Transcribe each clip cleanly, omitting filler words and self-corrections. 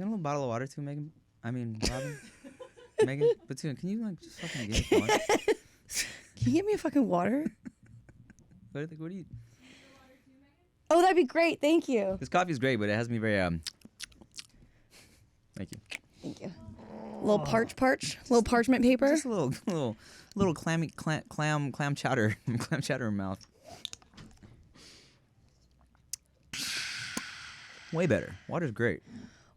Can I get a little bottle of water too, Megan? I mean, Robin? Megan? Batoon, can you like just fucking give me one? Can you get me a fucking water? What do you? Oh, that'd be great. Thank you. This coffee is great, but it has me very Thank you. Thank you. Little little parchment paper. Just a little clam chowder, clam chowder in mouth. Way better. Water's great.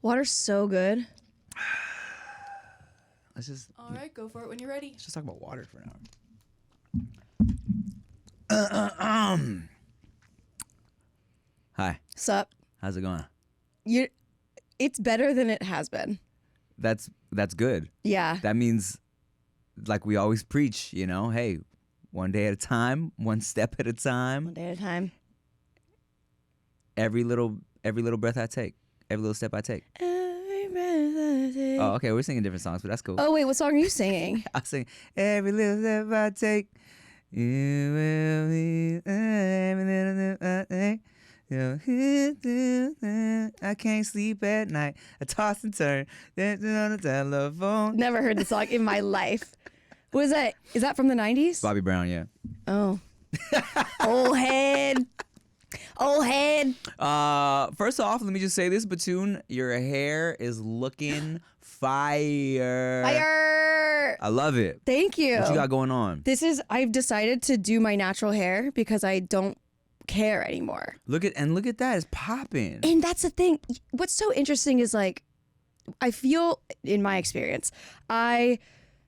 Water's so good. All right, go for it when you're ready. Let's just talk about water for now. Hi. Sup? How's it going? It's better than it has been. That's good. Yeah. That means, like we always preach, you know, hey, one day at a time, one step at a time. One day at a time. Every little breath I take, every little step I take. Every breath I take. Oh, okay, we're singing different songs, but that's cool. Oh, wait, what song are you singing? I sing every little step I take. You will be every little step I take. I can't sleep at night. I toss and turn. On the telephone. Never heard the song in my life. What is that? Is that from the 90s? Bobby Brown, yeah. Oh. Old head. Old head. First off, let me just say this, Batoon. Your hair is looking fire. Fire. I love it. Thank you. What you got going on? I've decided to do my natural hair because I don't care anymore. Look at that. It's popping. And that's the thing. What's so interesting is like, I feel in my experience, I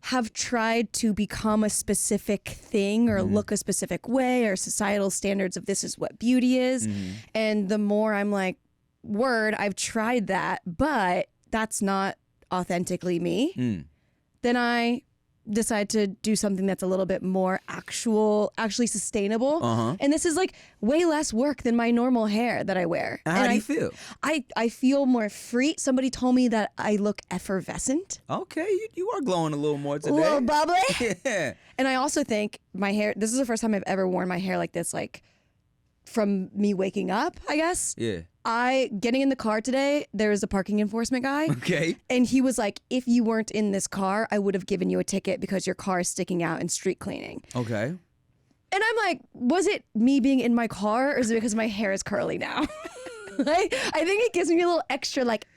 have tried to become a specific thing or look a specific way or societal standards of this is what beauty is. And the more I'm like, word, I've tried that, but that's not authentically me. Then I decide to do something that's a little bit more actually sustainable. And this is like way less work than my normal hair that I wear. How do you feel? I feel more free. Somebody told me that I look effervescent. Okay, you are glowing a little more today. A little bubbly. Yeah. And I also think my hair, this is the first time I've ever worn my hair like this, like from me waking up, I guess. Yeah. Getting in the car today, there was a parking enforcement guy. Okay. And he was like, if you weren't in this car, I would have given you a ticket because your car is sticking out in street cleaning. Okay. And I'm like, was it me being in my car or is it because my hair is curly now? I think it gives me a little extra like,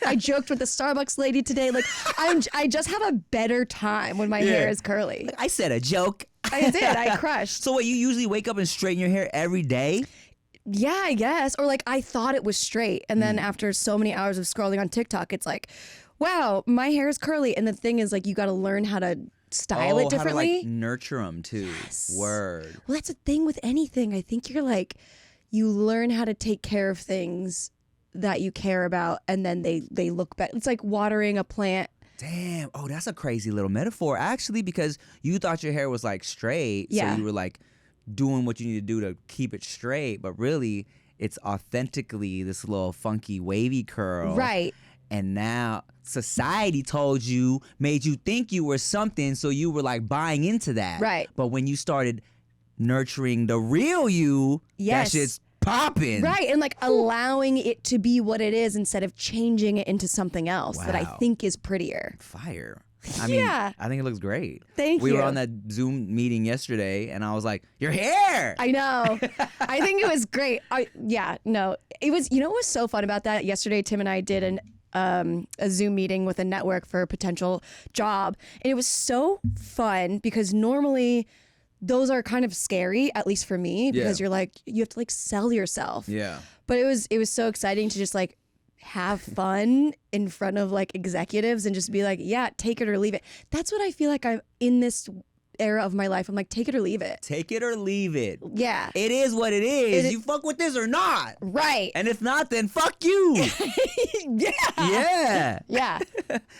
I joked with the Starbucks lady today. Like, I just have a better time when my hair is curly. I said a joke. I did. I crushed. So what, you usually wake up and straighten your hair every day? Yeah, I guess. Or like I thought it was straight. And then after so many hours of scrolling on TikTok, it's like, wow, my hair is curly. And the thing is like, you got to learn how to style it differently. How to like nurture them too. Yes. Word. Well, that's the thing with anything. I think you're like, you learn how to take care of things that you care about. And then they look better. It's like watering a plant. Damn. Oh, that's a crazy little metaphor actually, because you thought your hair was like straight. Yeah. So you were like doing what you need to do to keep it straight, but really it's authentically this little funky wavy curl. Right. And now society told you, made you think you were something, so you were like buying into that. Right. But when you started nurturing the real you, Yes. that shit's popping. Right. And like allowing it to be what it is instead of changing it into something else that I Wow. think is prettier. Fire. I mean, Yeah. I think it looks great. Thank we you. were on that Zoom meeting yesterday, and I was like, your hair! I know. I think it was great. It was, you know what was so fun about that? Yesterday, Tim and I did a Zoom meeting with a network for a potential job. And it was so fun because normally those are kind of scary, at least for me, because you're like, you have to like sell yourself. Yeah. But it was so exciting to just like have fun in front of like executives and just be like, yeah, take it or leave it. That's what I feel like I'm in this era of my life. I'm like, take it or leave it. Take it or leave it. Yeah. It is what it is. It- You fuck with this or not. Right. And if not, then fuck you. Yeah. Yeah. Yeah.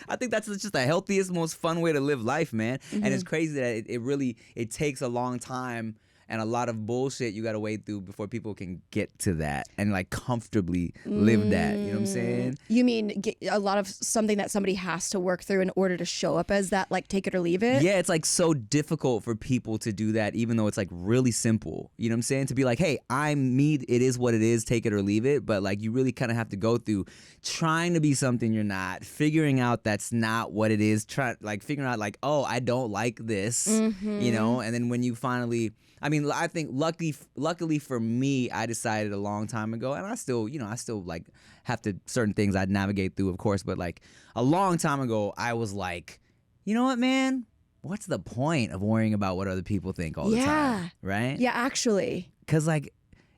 I think that's just the healthiest, most fun way to live life, man. And it's crazy that it really takes a long time. and a lot of bullshit you got to wade through before people can get to that and like comfortably live that. You know what I'm saying? You mean a lot of something that somebody has to work through in order to show up as that, like take it or leave it? Yeah, it's like so difficult for people to do that, even though it's like really simple. You know what I'm saying? To be like, hey, I'm me, it is what it is, take it or leave it. But like you really kind of have to go through trying to be something you're not, figuring out that's not what it is, figuring out like, oh, I don't like this, you know? And then when you finally, I mean, I think luckily for me, I decided a long time ago, and I still like have to, certain things I'd navigate through, of course, but like a long time ago, I was like, you know what, man? What's the point of worrying about what other people think all the time, right? Yeah, actually. Because like,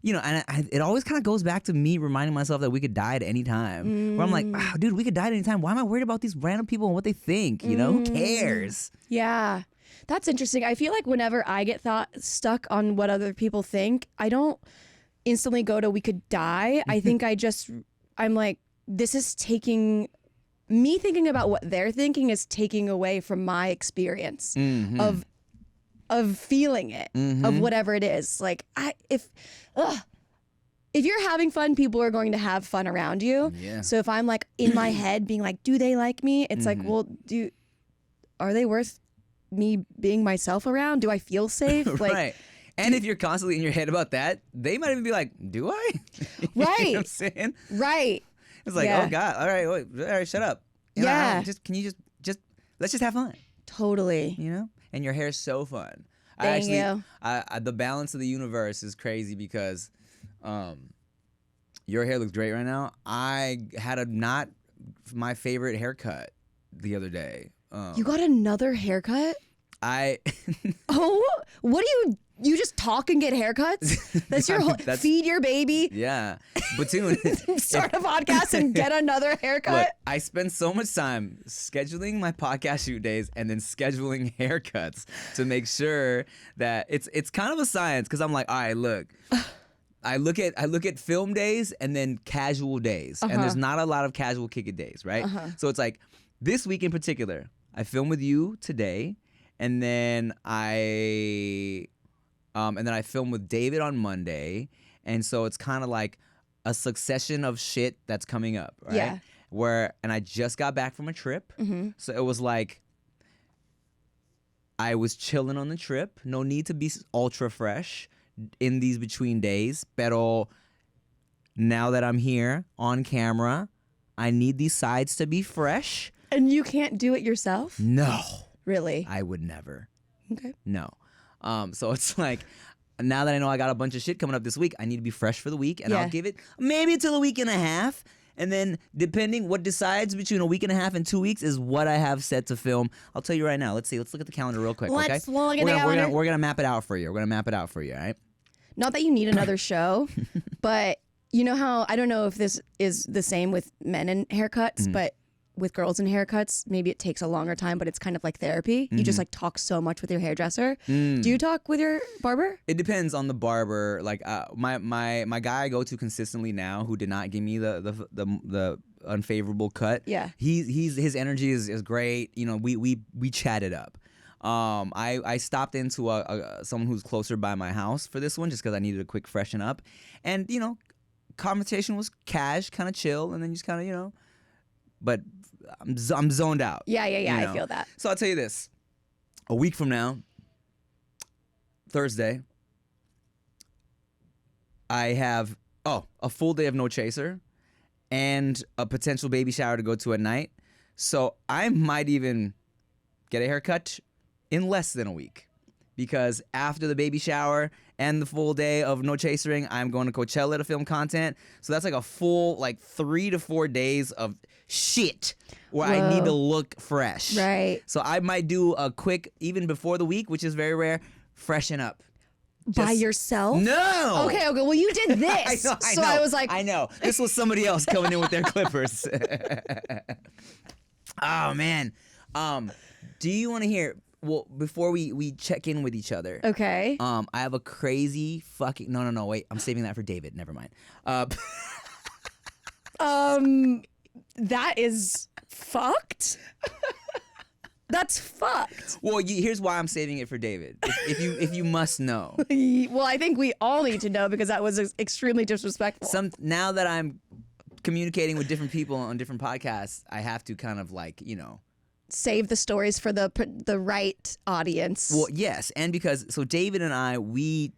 you know, and it always kind of goes back to me reminding myself that we could die at any time. Where I'm like, oh, dude, we could die at any time. Why am I worried about these random people and what they think? You know, who cares? Yeah, that's interesting. I feel like whenever I get stuck on what other people think, I don't instantly go to we could die. I think I'm like, this is taking, me thinking about what they're thinking is taking away from my experience of feeling it, of whatever it is. Like if you're having fun, people are going to have fun around you. Yeah. So if I'm like in my head being like, do they like me? It's like, well, are they worth me being myself around? Do I feel safe? Like, right. And if you're constantly in your head about that, they might even be like, do I? You know right. what I'm saying? Right. It's like, oh God, all right, shut up. You know, can you just let's just have fun. Totally. You know? And your hair's so fun. Thank you. The balance of the universe is crazy because your hair looks great right now. I had a not my favorite haircut the other day. You got another haircut? Oh, what do you just talk and get haircuts? That's your whole feed your baby. Yeah. Batoon. Start a podcast and get another haircut. Look, I spend so much time scheduling my podcast shoot days and then scheduling haircuts to make sure that it's kind of a science, because I'm like, all right, look. I look at film days and then casual days. And there's not a lot of casual kick it days, right? So it's like this week in particular, I film with you today, and then I film with David on Monday, and so it's kind of like a succession of shit that's coming up, right? Yeah. And I just got back from a trip, so it was like I was chilling on the trip. No need to be ultra fresh in these between days, pero now that I'm here on camera, I need these sides to be fresh. And you can't do it yourself? No. Really? I would never. Okay. No. So it's like, now that I know I got a bunch of shit coming up this week, I need to be fresh for the week, and I'll give it maybe until a week and a half. And then depending what decides between a week and a half and 2 weeks is what I have set to film. I'll tell you right now. Let's see. Let's look at the calendar real quick. Let's okay? look at the calendar. We're gonna map it out for you. All right? Not that you need another show, but you know how, I don't know if this is the same with men and haircuts, but with girls and haircuts, maybe it takes a longer time, but it's kind of like therapy. You just like talk so much with your hairdresser. Do you talk with your barber? It depends on the barber. Like my guy I go to consistently now, who did not give me the unfavorable cut. Yeah. His energy is great. You know, we chatted up. I stopped into someone who's closer by my house for this one just because I needed a quick freshen up, and you know, conversation was cash, kind of chill, and then you just kind of, you know, but I'm zoned out. Yeah, you know? I feel that. So I'll tell you this: a week from now, Thursday, I have a full day of no chaser and a potential baby shower to go to at night. So I might even get a haircut in less than a week, because after the baby shower and the full day of no chasering, I'm going to Coachella to film content. So that's like a full 3 to 4 days of shit where I need to look fresh. Right. So I might do a quick, even before the week, which is very rare, freshen up. By yourself? No. Okay. Well, you did this. I know. I was like, I know. This was somebody else coming in with their clippers. Oh man. Do you want to hear? Well, before we check in with each other. Okay. I have a crazy fucking no. Wait, I'm saving that for David. Never mind. That is fucked. That's fucked. Well, here's why I'm saving it for David. If you must know. Well, I think we all need to know because that was extremely disrespectful. Now that I'm communicating with different people on different podcasts, I have to kind of like, save the stories for the right audience. Well, yes, and because so David and I, we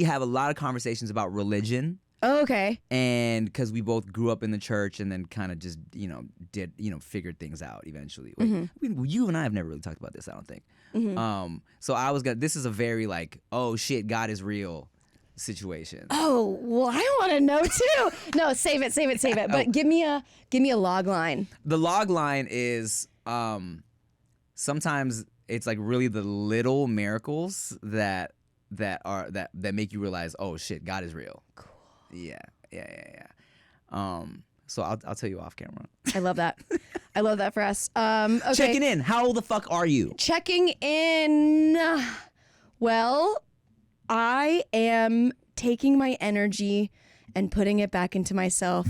have a lot of conversations about religion. Oh, okay. And because we both grew up in the church and then kind of just, figured things out eventually. Like, you and I have never really talked about this, I don't think. So this is a very like, oh shit, God is real situation. Oh, well, I want to know too. No, save it. But give me a log line. The log line is sometimes it's like really the little miracles that make you realize, oh shit, God is real. Cool. Yeah. So I'll tell you off camera. I love that. I love that for us. Okay. Checking in. How the fuck are you? Checking in. Well, I am taking my energy and putting it back into myself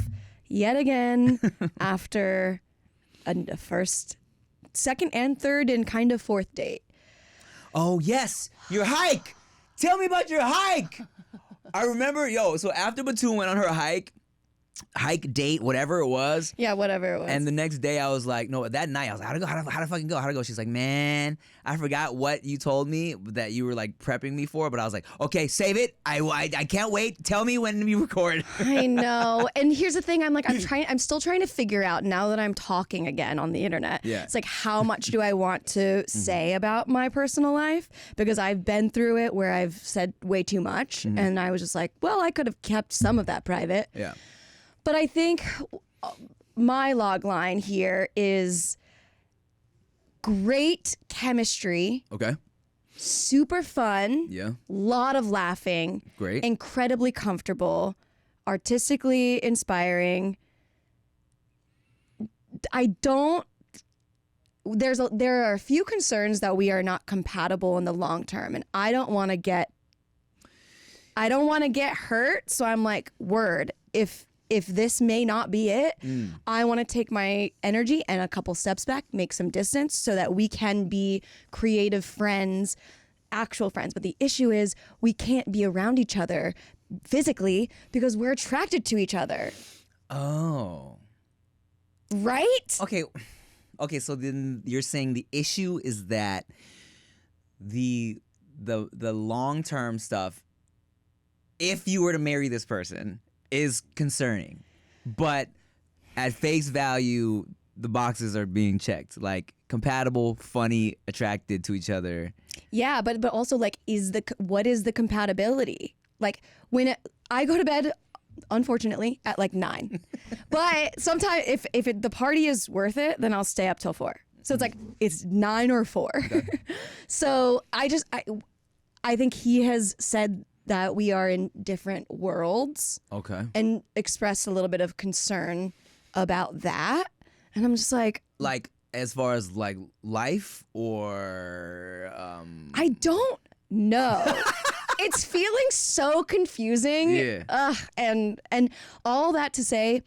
yet again after a first, second, and third, and kind of fourth date. Oh, yes. Your hike. Tell me about your hike. I remember, so after Batoon went on her hike, date, whatever it was. Yeah, whatever it was. And the next day I was like, no, that night I was like, how'd I fucking go? How'd I go? She's like, man, I forgot what you told me that you were like prepping me for, but I was like, okay, save it. I can't wait. Tell me when you record. I know. And here's the thing, I'm still trying to figure out now that I'm talking again on the internet. Yeah. It's like, how much do I want to say about my personal life? Because I've been through it where I've said way too much. And I was just like, well, I could have kept some of that private. Yeah. But I think my log line here is great chemistry. Okay. Super fun. Yeah. Lot of laughing. Great. Incredibly comfortable. Artistically inspiring. There are a few concerns that we are not compatible in the long term, and I don't want to get hurt. So I'm like, word, if this may not be it, I want to take my energy and a couple steps back, make some distance so that we can be creative friends, actual friends. But the issue is we can't be around each other physically because we're attracted to each other. Oh. Right? Okay, so then you're saying the issue is that the long-term stuff, if you were to marry this person, is concerning, but at face value, the boxes are being checked. Like compatible, funny, attracted to each other. Yeah, but also like, what is the compatibility? Like when I go to bed, unfortunately, at like 9, but sometimes if the party is worth it, then I'll stay up till 4. So it's like it's 9 or 4. Okay. So I think he has said that we are in different worlds. Okay. And expressed a little bit of concern about that. And I'm just like as far as like life or I don't know. It's feeling so confusing. Yeah. And all that to say,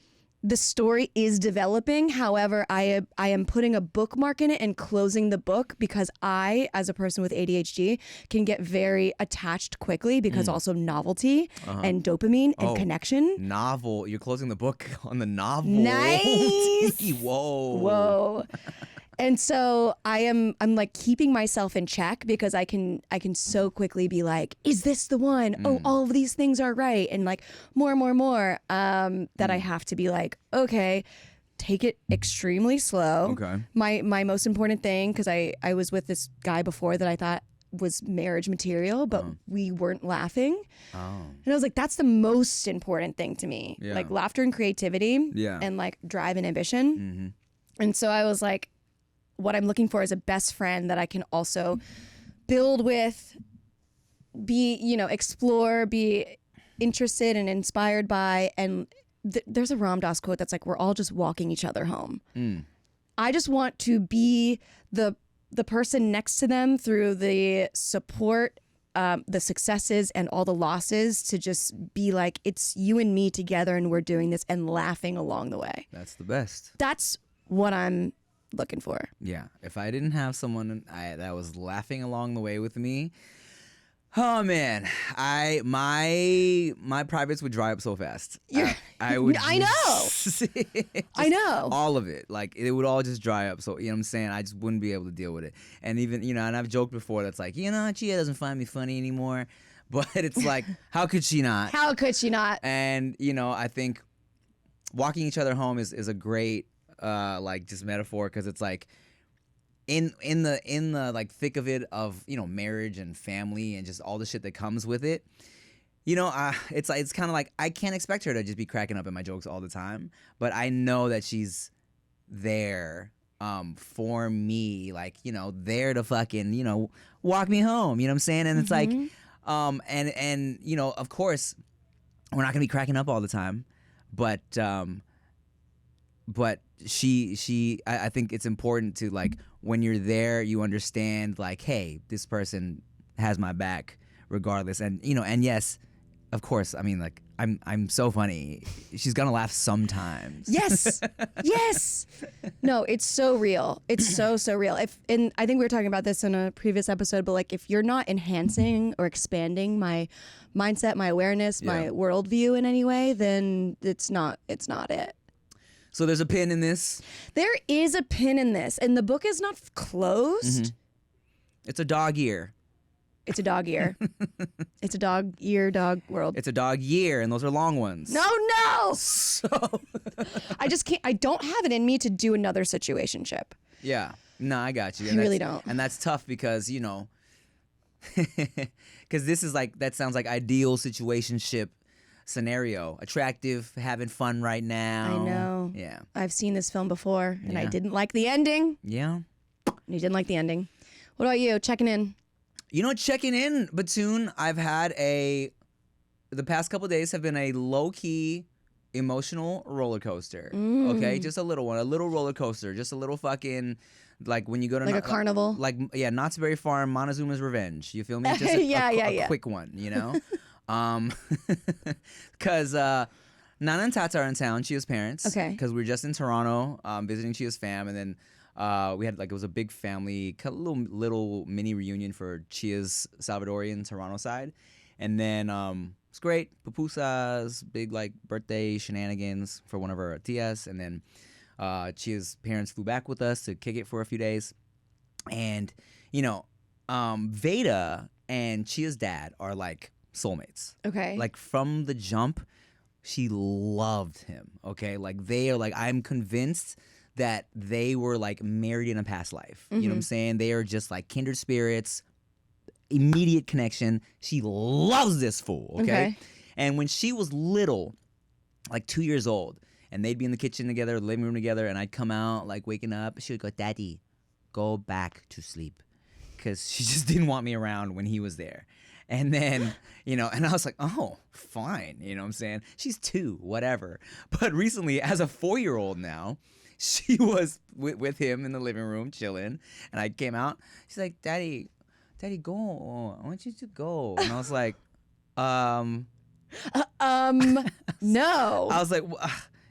the story is developing. However, I am putting a bookmark in it and closing the book because I, as a person with ADHD, can get very attached quickly because also novelty and dopamine and connection. Novel. You're closing the book on the novel. Nice. Whoa. And so I'm like keeping myself in check because I can so quickly be like, is this the one? Oh, all of these things are right. And like more that I have to be like, okay, take it extremely slow. Okay. My most important thing, because I was with this guy before that I thought was marriage material, but we weren't laughing. And I was like, that's the most important thing to me. Yeah. Like laughter and creativity and like drive and ambition. Mm-hmm. And so I was like, what I'm looking for is a best friend that I can also build with, explore, be interested and inspired by. And there's a Ram Dass quote that's like, we're all just walking each other home. I just want to be the person next to them through the support, the successes and all the losses, to just be like, it's you and me together and we're doing this and laughing along the way. That's the best. That's what I'm looking for. Yeah. If I didn't have someone that was laughing along the way with me, oh man, my privates would dry up so fast. I would. I know. I know. All of it, like it would all just dry up. So you know what I'm saying. I just wouldn't be able to deal with it. And even and I've joked before. That's like Chia doesn't find me funny anymore. But it's like, how could she not? How could she not? And I think walking each other home is a great like just metaphor, because it's like in the like thick of it of marriage and family and just all the shit that comes with it. It's kind of like I can't expect her to just be cracking up at my jokes all the time, but I know that she's there for me, like there to fucking walk me home. You know what I'm saying? And it's like. And of course, we're not gonna be cracking up all the time, but I think it's important to, like, when you're there, you understand, like, hey, this person has my back regardless, and and yes, of course, I mean, like, I'm so funny. She's gonna laugh sometimes. Yes. Yes. No, it's so real. It's so real. And I think we were talking about this in a previous episode, but like if you're not enhancing or expanding my mindset, my awareness, my worldview in any way, then it's not it. So there's a pin in this. There is a pin in this, and the book is not closed. Mm-hmm. It's a dog ear. It's a dog ear. It's a dog ear, dog world. It's a dog year, and those are long ones. No. So I just can't. I don't have it in me to do another situationship. Yeah. No, I got you. I really don't. And that's tough because because this is like, that sounds like ideal situationship scenario. Attractive, having fun right now. I know. Yeah. I've seen this film before, and I Yeah. didn't like the ending. Yeah. You didn't like the ending. What about you? Checking in. Checking in, Batoon, I've had the past couple days have been a low-key emotional roller coaster. Okay? Just a little one, a little roller coaster, just a little fucking, like when you go to Like a carnival? Like, yeah, Knott's Berry Farm, Montezuma's Revenge. You feel me? Just a quick one, Because Nana and Tata are in town, Chia's parents. Okay. Because we were just in Toronto visiting Chia's fam, and then we had, like, it was a big family, little mini reunion for Chia's Salvadorian Toronto side. And then it's great. Pupusas, big, like, birthday shenanigans for one of our tias. And then Chia's parents flew back with us to kick it for a few days. And, Veyda and Chia's dad are, like, soulmates. Okay. Like, from the jump, she loved him, okay? Like, they are, like, I'm convinced that they were, like, married in a past life. You know what I'm saying? They are just, like, kindred spirits, immediate connection. She loves this fool, okay? And when she was little, like 2 years old, and they'd be in the kitchen together, the living room together, and I'd come out, like, waking up, she would go, "Daddy, go back to sleep," because she just didn't want me around when he was there. And then, and I was like, oh, fine. You know what I'm saying? She's 2, whatever. But recently, as a 4-year-old now, she was with him in the living room chilling, and I came out. She's like, Daddy, go. I want you to go. And I was like, no. I was like,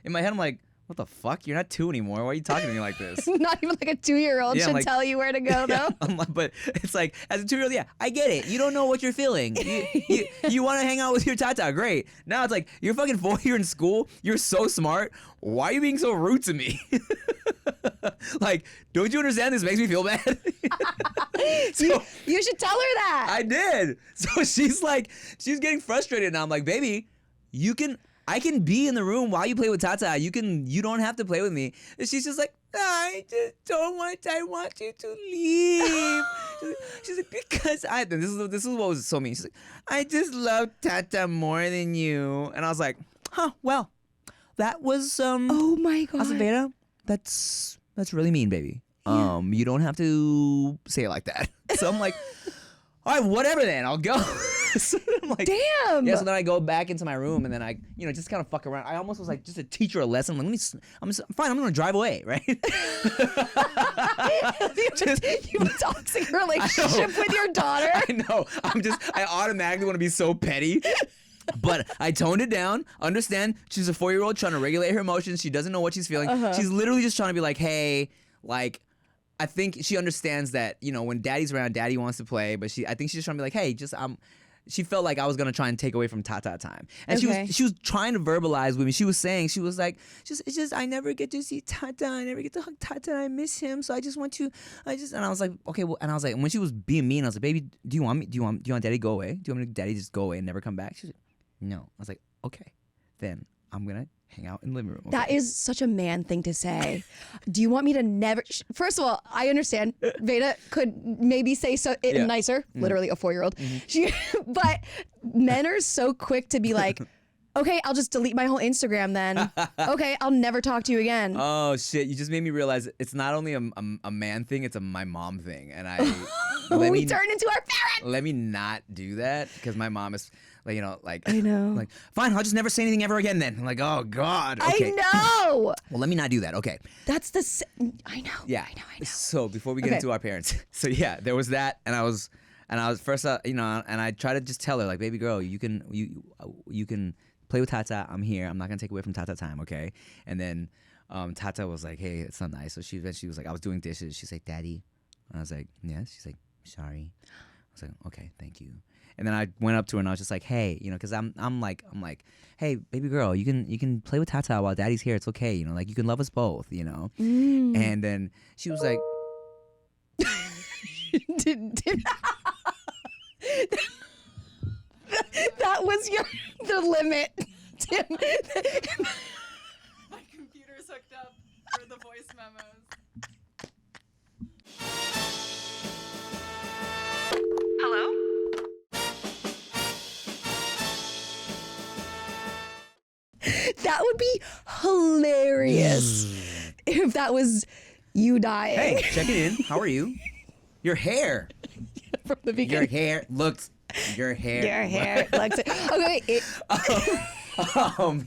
in my head, I'm like, what the fuck? You're not 2 anymore. Why are you talking to me like this? Not even like a 2-year-old should like, tell you where to go, though. I'm like, but it's like, as a 2-year-old, yeah, I get it. You don't know what you're feeling. You want to hang out with your Tata, great. Now it's like, you're fucking 4, you're in school, you're so smart. Why are you being so rude to me? Like, don't you understand this makes me feel bad? So, you should tell her that. I did. So she's getting frustrated now. I'm like, baby, I can be in the room while you play with Tata. You don't have to play with me. And she's just like, I just don't want. I want you to leave. She's like, because this is what was so mean. She's like, I just love Tata more than you. And I was like, well, that was Oh my god. I was like, Veyda, that's really mean, baby. You don't have to say it like that. So I'm like, all right, whatever then, I'll go. So I'm like, damn. Yeah, so then I go back into my room, and then I, just kind of fuck around. I almost was like, just to teach her a lesson. Like, I'm fine, I'm gonna drive away, right? You have a toxic relationship with your daughter. I know. I automatically want to be so petty. But I toned it down. Understand, she's a 4-year-old trying to regulate her emotions. She doesn't know what she's feeling. She's literally just trying to be like, hey, like, I think she understands that, you know, when daddy's around, daddy wants to play, but I think she's just trying to be like, hey, just she felt like I was gonna try and take away from Tata time, and she was trying to verbalize with me. She was saying, she was like, it's just I never get to see Tata, I never get to hug Tata, I miss him, so I just want to, and I was like, okay, well, and I was like, when she was being mean, I was like, baby, do you want daddy to go away? Do you want me to daddy just go away and never come back? She was like, no. I was like, okay, then I'm gonna hang out in the living room. Okay? That is such a man thing to say. Do you want me to never? First of all, I understand. Veyda could maybe say nicer, literally a 4-year-old. But men are so quick to be like, okay, I'll just delete my whole Instagram then. Okay, I'll never talk to you again. Oh shit! You just made me realize it's not only a man thing; it's my mom thing, and we turned into our parents. Let me not do that because my mom is. Like, you know, like, I know. Like, fine, I'll just never say anything ever again then. I'm like, oh, God. Okay. I know. Well, let me not do that. Okay. That's I know. Yeah. I know. So before we get into our parents. So, yeah, there was that. And I was first, you know, and I tried to just tell her, like, baby girl, you can play with Tata. I'm here. I'm not going to take away from Tata time, okay? And then Tata was like, hey, it's not nice. So she was like, I was doing dishes. She's like, Daddy. And I was like, yes. She's like, sorry. I was like, okay, thank you. And then I went up to her and I was just like, hey, you know, because I'm like, hey, baby girl, you can play with Tata while daddy's here. It's okay, you know, like you can love us both, you know. And then she was like, that was the limit, Tim. My computer's hooked up for the voice memos. Hello? That would be hilarious if that was you dying. Hey, check it in. How are you? Your hair. From the beginning. Your hair looks. Okay.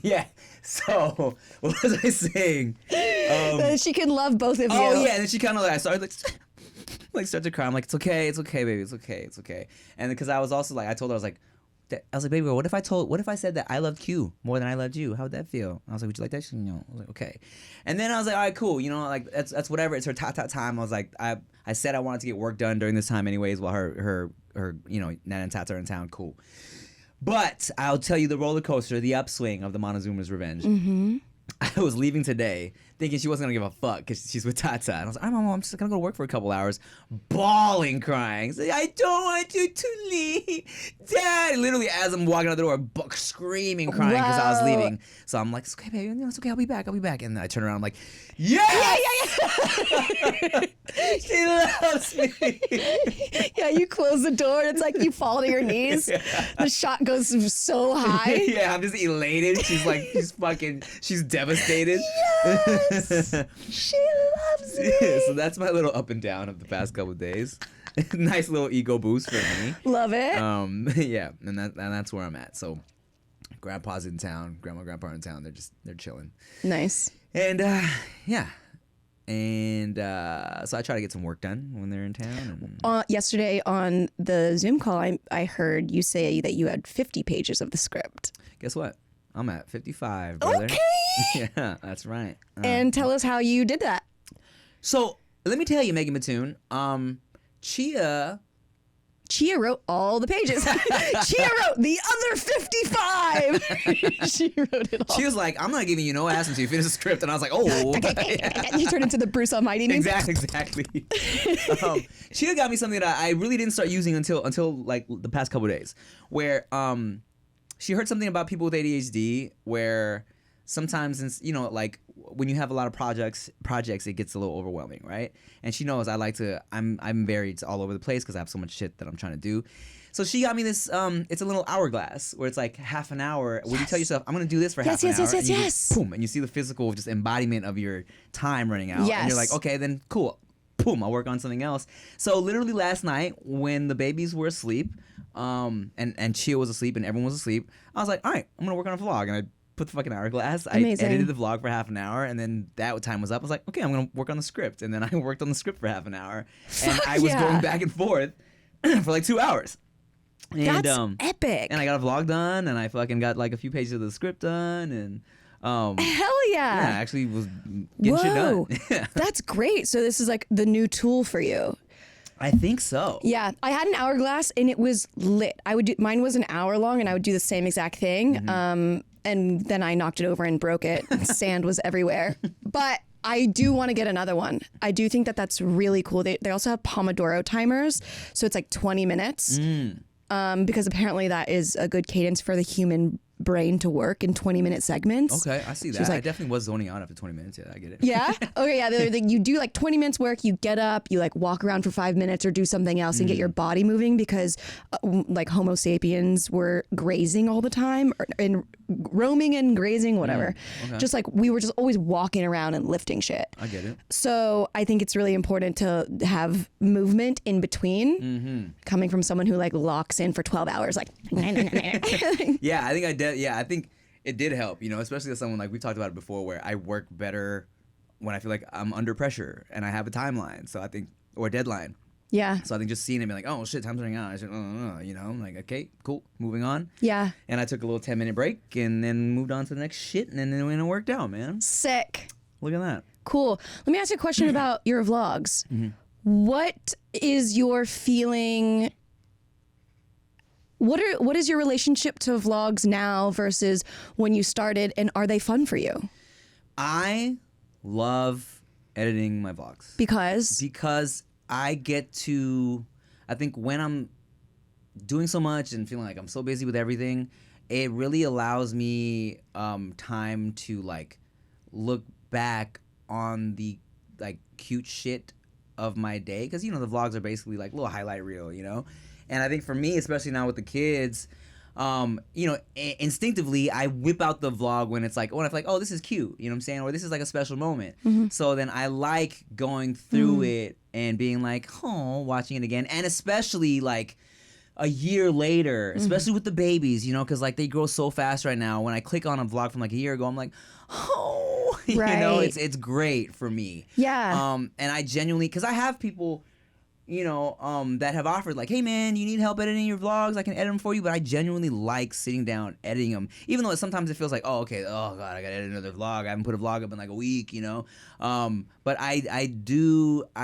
Yeah. So what was I saying? She can love both of you. Oh yeah, and then she kind of like I started like start to cry. I'm like, it's okay, baby, it's okay. And because I was also like, I told her I was like, baby girl, what if I said that I loved Q more than I loved you? How would that feel? I was like, would you like that? She said, no. I was like, okay. And then I was like, all right, cool. You know, like that's whatever. It's her Tata time. I was like, I said I wanted to get work done during this time anyways while her you know, Nana and Tata are in town. Cool. But I'll tell you the roller coaster, the upswing of the Montezuma's revenge. Mm-hmm. I was leaving today thinking she wasn't going to give a fuck because she's with Tata. And I was like, all right, Mom, I'm just going to go to work for a couple hours. Bawling, crying. Like, I don't want you to leave. Dad. Literally, as I'm walking out the door, screaming, crying because I was leaving. So I'm like, it's okay, baby. No, it's okay. I'll be back. And then I turn around. I'm like, yeah. She loves me. Yeah, you close the door and it's like you fall to your knees. Yeah. The shot goes so high. Yeah, I'm just elated. She's devastated. Yes. She loves me. So that's my little up and down of the past couple of days. Nice little ego boost for me. Love it. Yeah, and that's where I'm at. So grandpa's in town, grandpa in town. They're chilling. Nice. And yeah. And so I try to get some work done when they're in town. Yesterday on the Zoom call, I heard you say that you had 50 pages of the script. Guess what? I'm at 55, brother. Okay. Yeah, that's right. And tell us how you did that. So let me tell you, Megan Batoon, Chia wrote all the pages. Chia wrote the other 55. She wrote it all. She was like, I'm not giving you no ass until you finish the script. And I was like, oh. You turned into the Bruce Almighty meme. Exactly. Chia got me something that I really didn't start using until like the past couple of days, where she heard something about people with ADHD where sometimes, you know, like when you have a lot of projects, it gets a little overwhelming, right? And she knows I'm varied all over the place because I have so much shit that I'm trying to do. So she got me this, it's a little hourglass where it's like half an hour. Yes. When you tell yourself, I'm going to do this for half an hour. Yes. Boom, and you see the physical just embodiment of your time running out. Yes. And you're like, okay, then cool. Boom, I'll work on something else. So literally last night when the babies were asleep, and Chia was asleep and everyone was asleep, I was like, all right, I'm going to work on a vlog. And I put the fucking hourglass. Amazing. I edited the vlog for half an hour, and then that time was up. I was like, okay, I'm going to work on the script. And then I worked on the script for half an hour. And I was going back and forth for like 2 hours. And, that's epic. And I got a vlog done, and I fucking got like a few pages of the script done, and Hell Hell yeah, yeah. I actually was getting shit done. That's great. So this is like the new tool for you. I think so. Yeah, I had an hourglass and it was lit. Mine was an hour long and I would do the same exact thing. And then I knocked it over and broke it. Sand was everywhere. But I do want to get another one. I do think that that's really cool. They also have Pomodoro timers. So it's like 20 minutes. Because apparently that is a good cadence for the human brain to work in 20-minute segments. Okay, I see that. I definitely was zoning out after 20 minutes. Yeah, I get it. Yeah? Okay, yeah. You do like 20 minutes work, you get up, you like walk around for 5 minutes or do something else and get your body moving because like Homo sapiens were grazing all the time and roaming and grazing, whatever. Okay. Just like we were just always walking around and lifting shit. I get it. So I think it's really important to have movement in between. Coming from someone who like locks in for 12 hours, like. Yeah, I think I did. Yeah, I think it did help, especially as someone like we've talked about it before where I work better when I feel like I'm under pressure and I have a timeline. So I think, or a deadline. Yeah. So I think just seeing it be like, oh shit, time's running out. I said, I'm like, okay, cool, moving on. Yeah. And I took a little 10-minute break and then moved on to the next shit and then it worked out, man. Sick. Look at that. Cool. Let me ask you a question about your vlogs. What is your feeling? What is your relationship to vlogs now versus when you started, and are they fun for you? I love editing my vlogs. Because I get to, I think when I'm doing so much and feeling like I'm so busy with everything, it really allows me time to like look back on the like cute shit of my day. Because, the vlogs are basically like a little highlight reel, And I think for me, especially now with the kids, instinctively, I whip out the vlog when it's like, when I feel like, oh, this is cute, you know what I'm saying? Or this is like a special moment. So then I like going through it and being like, oh, watching it again. And especially like a year later, especially with the babies, because like they grow so fast right now. When I click on a vlog from like a year ago, I'm like, oh, Right. it's great for me. Yeah. And I genuinely, because I have people that have offered like, hey man, you need help editing your vlogs, I can edit them for you. But I genuinely like sitting down editing them, even though sometimes it feels like, oh okay, oh god, I gotta edit another vlog, I haven't put a vlog up in like a week, but I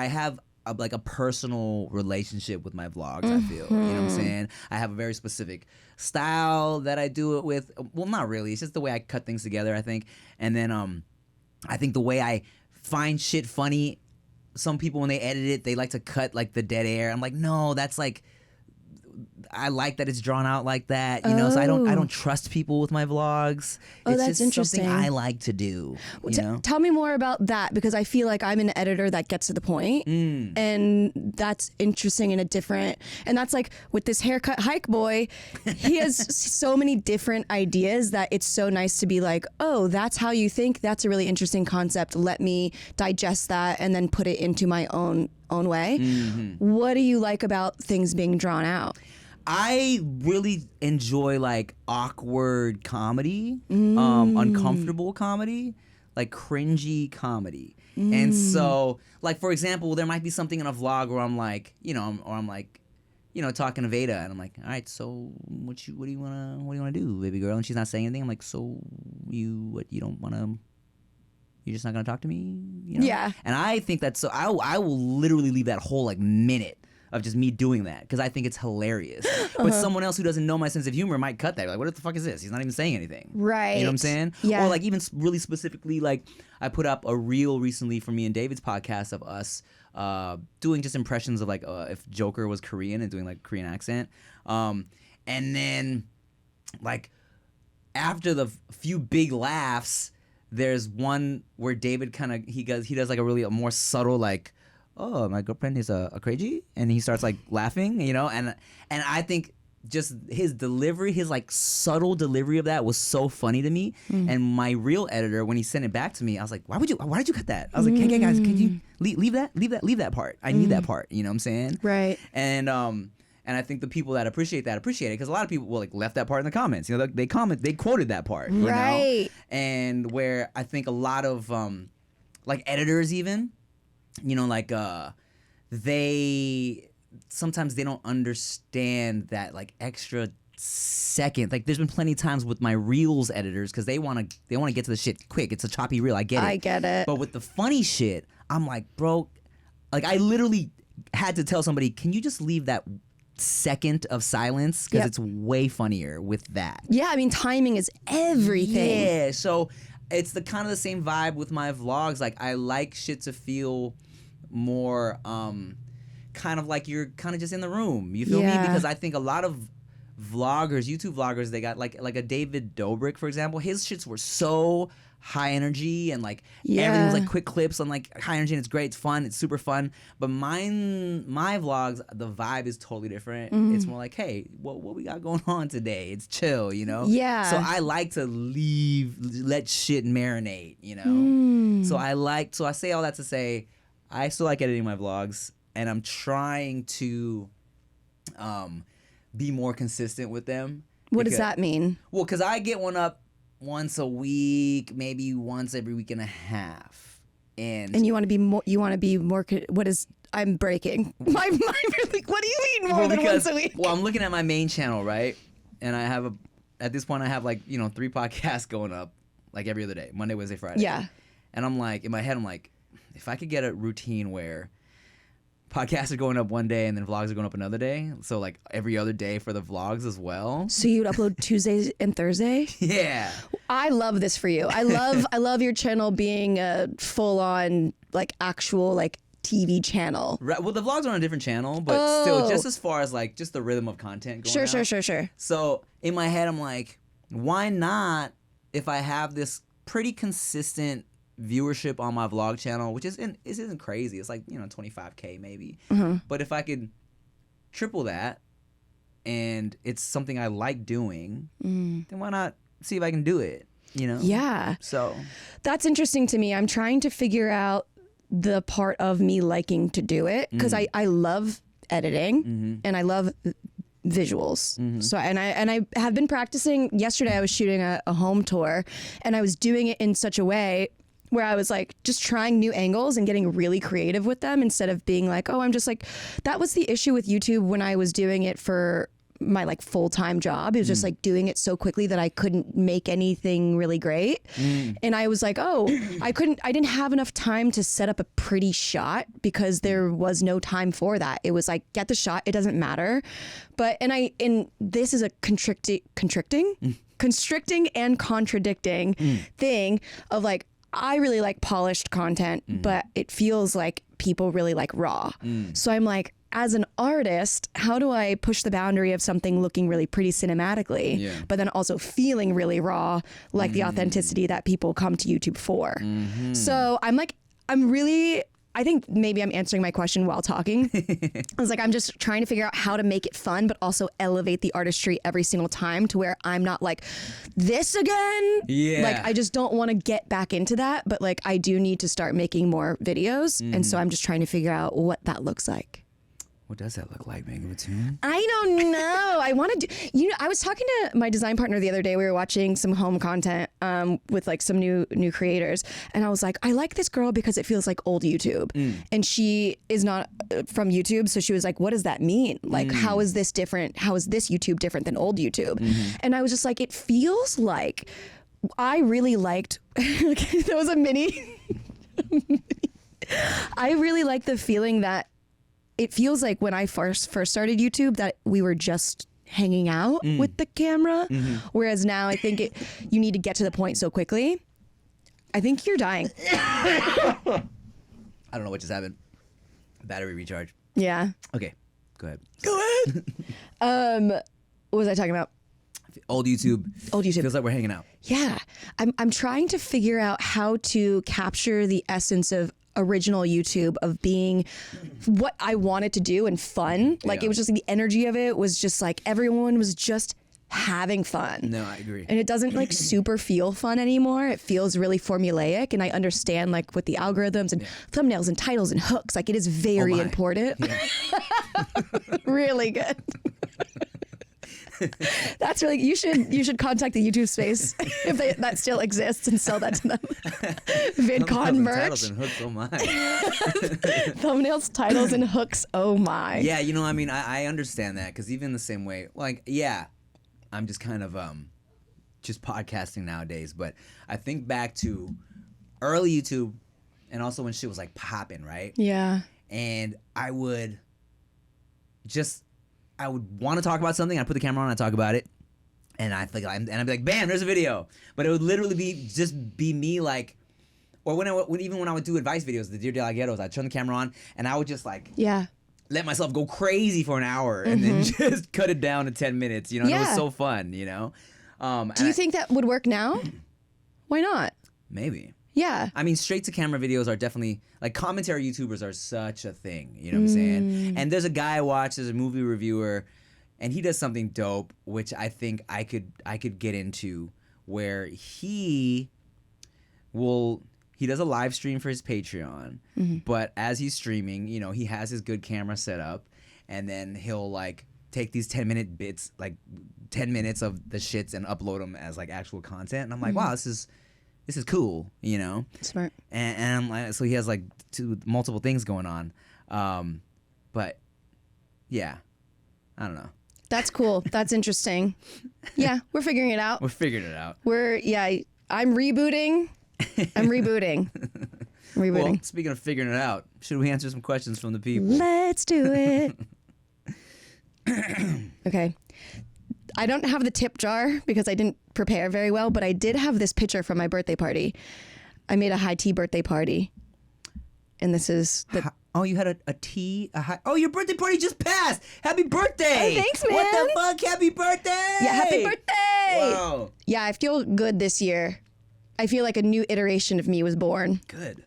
have like a personal relationship with my vlogs. I feel, you know what I'm saying? I have a very specific style that I do it with. Well, not really, it's just the way I cut things together, I think. And then I think the way I find shit funny, some people when they edit it, they like to cut like the dead air. I'm like, no, that's like, I like that it's drawn out like that, So I don't trust people with my vlogs. Oh, it's that's just interesting. something I like to do. Tell me more about that, because I feel like I'm an editor that gets to the point, and that's interesting in a different. And that's like with this haircut hike boy, he has so many different ideas that it's so nice to be like, oh, that's how you think. That's a really interesting concept. Let me digest that and then put it into my own way. What do you like about things being drawn out? I really enjoy like awkward comedy, uncomfortable comedy, like cringy comedy. And so, like for example, there might be something in a vlog where I'm like, talking to Veyda, and I'm like, all right, so what do you wanna do, baby girl? And she's not saying anything. I'm like, so you're just not gonna talk to me? Yeah. And I think that's so. I will literally leave that whole like minute of just me doing that because I think it's hilarious. But someone else who doesn't know my sense of humor might cut that. Like, what the fuck is this? He's not even saying anything. Right. You know what I'm saying? Yeah. Or like even really specifically, like I put up a reel recently for me and David's podcast of us doing just impressions of like if Joker was Korean and doing like Korean accent. And then like after the few big laughs, there's one where David he does like a more subtle like, oh, my girlfriend is a crazy, and he starts like laughing, and I think just his delivery, his like subtle delivery of that was so funny to me. And my real editor, when he sent it back to me, I was like, why did you cut that? I was like, hey guys, can you leave that part? I need that part. You know what I'm saying? Right. And I think the people that appreciate it because a lot of people left that part in the comments. They quoted that part. Right. And where I think a lot of like editors even. They sometimes they don't understand that like extra second. Like there's been plenty of times with my reels editors because they want to get to the shit quick. It's a choppy reel. I get it. But with the funny shit, I'm like, bro, like I literally had to tell somebody, can you just leave that second of silence because it's way funnier with that. Yeah, I mean timing is everything. Yeah, so it's the kind of the same vibe with my vlogs. Like I like shit to feel more kind of like you're kind of just in the room. You feel me? Because I think a lot of vloggers, YouTube vloggers, they got like a David Dobrik, for example. His shits were so high energy and like everything was like quick clips on like high energy and it's great, it's fun, it's super fun. But my vlogs, the vibe is totally different. It's more like, hey, what we got going on today? It's chill, you know? Yeah. So I like to let shit marinate, you know? So I say all that to say I still like editing my vlogs and I'm trying to be more consistent with them. What does that mean? Well, because I get one up once a week, maybe once every week and a half, and you want to be more. You want to be more. What is? I'm breaking my mind. Like, what do you mean more than once a week? Well, I'm looking at my main channel, right, and I have at this point I have like 3 podcasts going up like every other day, Monday, Wednesday, Friday. Yeah. And I'm like, in my head, I'm like, if I could get a routine where podcasts are going up one day and then vlogs are going up another day. So like every other day for the vlogs as well. So you would upload Tuesdays and Thursday? Yeah. I love this for you. I love your channel being a full on like actual like TV channel. Right. Well, the vlogs are on a different channel, but still just as far as like just the rhythm of content going Sure. So in my head I'm like, why not if I have this pretty consistent viewership on my vlog channel, which isn't crazy. It's like 25K maybe. But if I could triple that, and it's something I like doing, then why not see if I can do it? Yeah. So that's interesting to me. I'm trying to figure out the part of me liking to do it because I love editing and I love visuals. So and I have been practicing. Yesterday I was shooting a home tour and I was doing it in such a way where I was like just trying new angles and getting really creative with them instead of being like, oh, I'm just like, that was the issue with YouTube when I was doing it for my like full-time job. It was just like doing it so quickly that I couldn't make anything really great. And I was like, oh, I didn't have enough time to set up a pretty shot because there was no time for that. It was like, get the shot, it doesn't matter. But, and this is a constricting and contradicting thing of like, I really like polished content, but it feels like people really like raw. So I'm like, as an artist, how do I push the boundary of something looking really pretty cinematically, but then also feeling really raw, like the authenticity that people come to YouTube for? So I think maybe I'm answering my question while talking. I was like, I'm just trying to figure out how to make it fun, but also elevate the artistry every single time to where I'm not like, this again? Yeah. Like, I just don't want to get back into that, but like, I do need to start making more videos. And so I'm just trying to figure out what that looks like. What does that look like, Megan Batoon? I don't know. I want to do, I was talking to my design partner the other day. We were watching some home content with like some new creators. And I was like, I like this girl because it feels like old YouTube. And she is not from YouTube. So she was like, what does that mean? Like, how is this different? How is this YouTube different than old YouTube? And I was just like, it feels like I really liked, there was a mini. I really like the feeling that it feels like when I first started YouTube that we were just hanging out with the camera. Whereas now I think you need to get to the point so quickly. I think you're dying. I don't know what just happened. Battery recharge. Yeah. Okay, go ahead. What was I talking about? Old YouTube. Feels like we're hanging out. Yeah. I'm trying to figure out how to capture the essence of original YouTube of being what I wanted to do and fun. Like it was just like, the energy of it was just like everyone was just having fun. No, I agree. And it doesn't like super feel fun anymore. It feels really formulaic. And I understand like with the algorithms and thumbnails and titles and hooks, like it is very important. Yeah. Really good. That's really, you should contact the YouTube space if that still exists and sell that to them. VidCon merch. Titles and hooks, oh my. Thumbnails, titles, and hooks, oh my. Yeah, I mean, I understand that because even the same way, like, yeah, I'm just kind of just podcasting nowadays. But I think back to early YouTube, and also when shit was like popping, right? Yeah. And I would want to talk about something. I'd put the camera on, I'd talk about it, and I'd be like, bam, there's a video. But it would literally be me like, or when I would do advice videos, the Dear Delagueros, I'd turn the camera on, and I would just like let myself go crazy for an hour, and then just cut it down to 10 minutes. You know, and it was so fun. You know. Do you think that would work now? Why not? Maybe. Yeah. I mean, straight to camera videos are definitely, like, commentary YouTubers are such a thing. You know what I'm saying? And there's a guy I watch, there's a movie reviewer, and he does something dope, which I think I could get into, where he does a live stream for his Patreon, but as he's streaming, you know, he has his good camera set up, and then he'll, like, take these 10-minute bits, like 10 minutes of the shits, and upload them as, like, actual content. And I'm like, wow, this is cool, you know? Smart. And I'm like, so he has like multiple things going on. But yeah, I don't know. That's cool. That's interesting. Yeah, we're figuring it out. We're figuring it out. I'm rebooting. Well, speaking of figuring it out, should we answer some questions from the people? Let's do it. Okay. I don't have the tip jar because I didn't prepare very well, but I did have this picture from my birthday party. I made a high tea birthday party. And this is the... Oh, you had a tea? Oh, your birthday party just passed! Happy birthday! Oh, thanks, man! What the fuck? Happy birthday! Yeah, happy birthday! Wow. Yeah, I feel good this year. I feel like a new iteration of me was born. Good.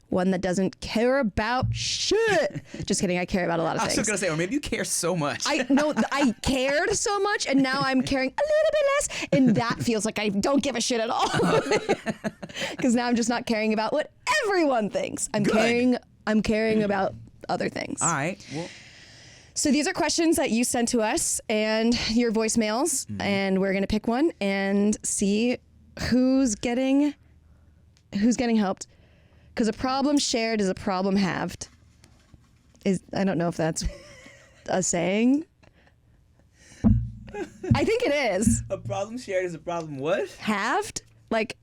One that doesn't care about shit. Just kidding, I care about a lot of things. I was going to say, or maybe you care so much. I cared so much, and now I'm caring a little bit less, and that feels like I don't give a shit at all. Because now I'm just not caring about what everyone thinks. I'm caring about other things. All right. Well. So these are questions that you sent to us and your voicemails, and we're gonna pick one and see who's getting helped. Because a problem shared is a problem halved. I don't know if that's a saying. I think it is. A problem shared is a problem what? Halved? Like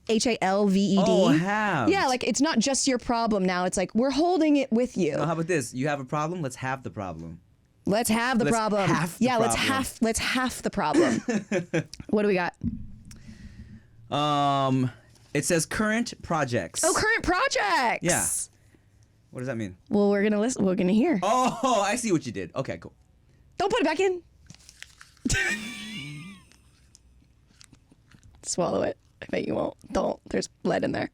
HALVED? Oh, halved. Yeah, like it's not just your problem now. It's like we're holding it with you. So how about this? You have a problem? Let's halve the problem. Let's have the problem. Half the problem. Let's half the problem. What do we got? It says current projects. Oh, current projects. Yeah. What does that mean? Well, we're gonna listen. We're gonna hear. Oh, I see what you did. Okay, cool. Don't put it back in. Swallow it. I bet you won't. Don't. There's lead in there.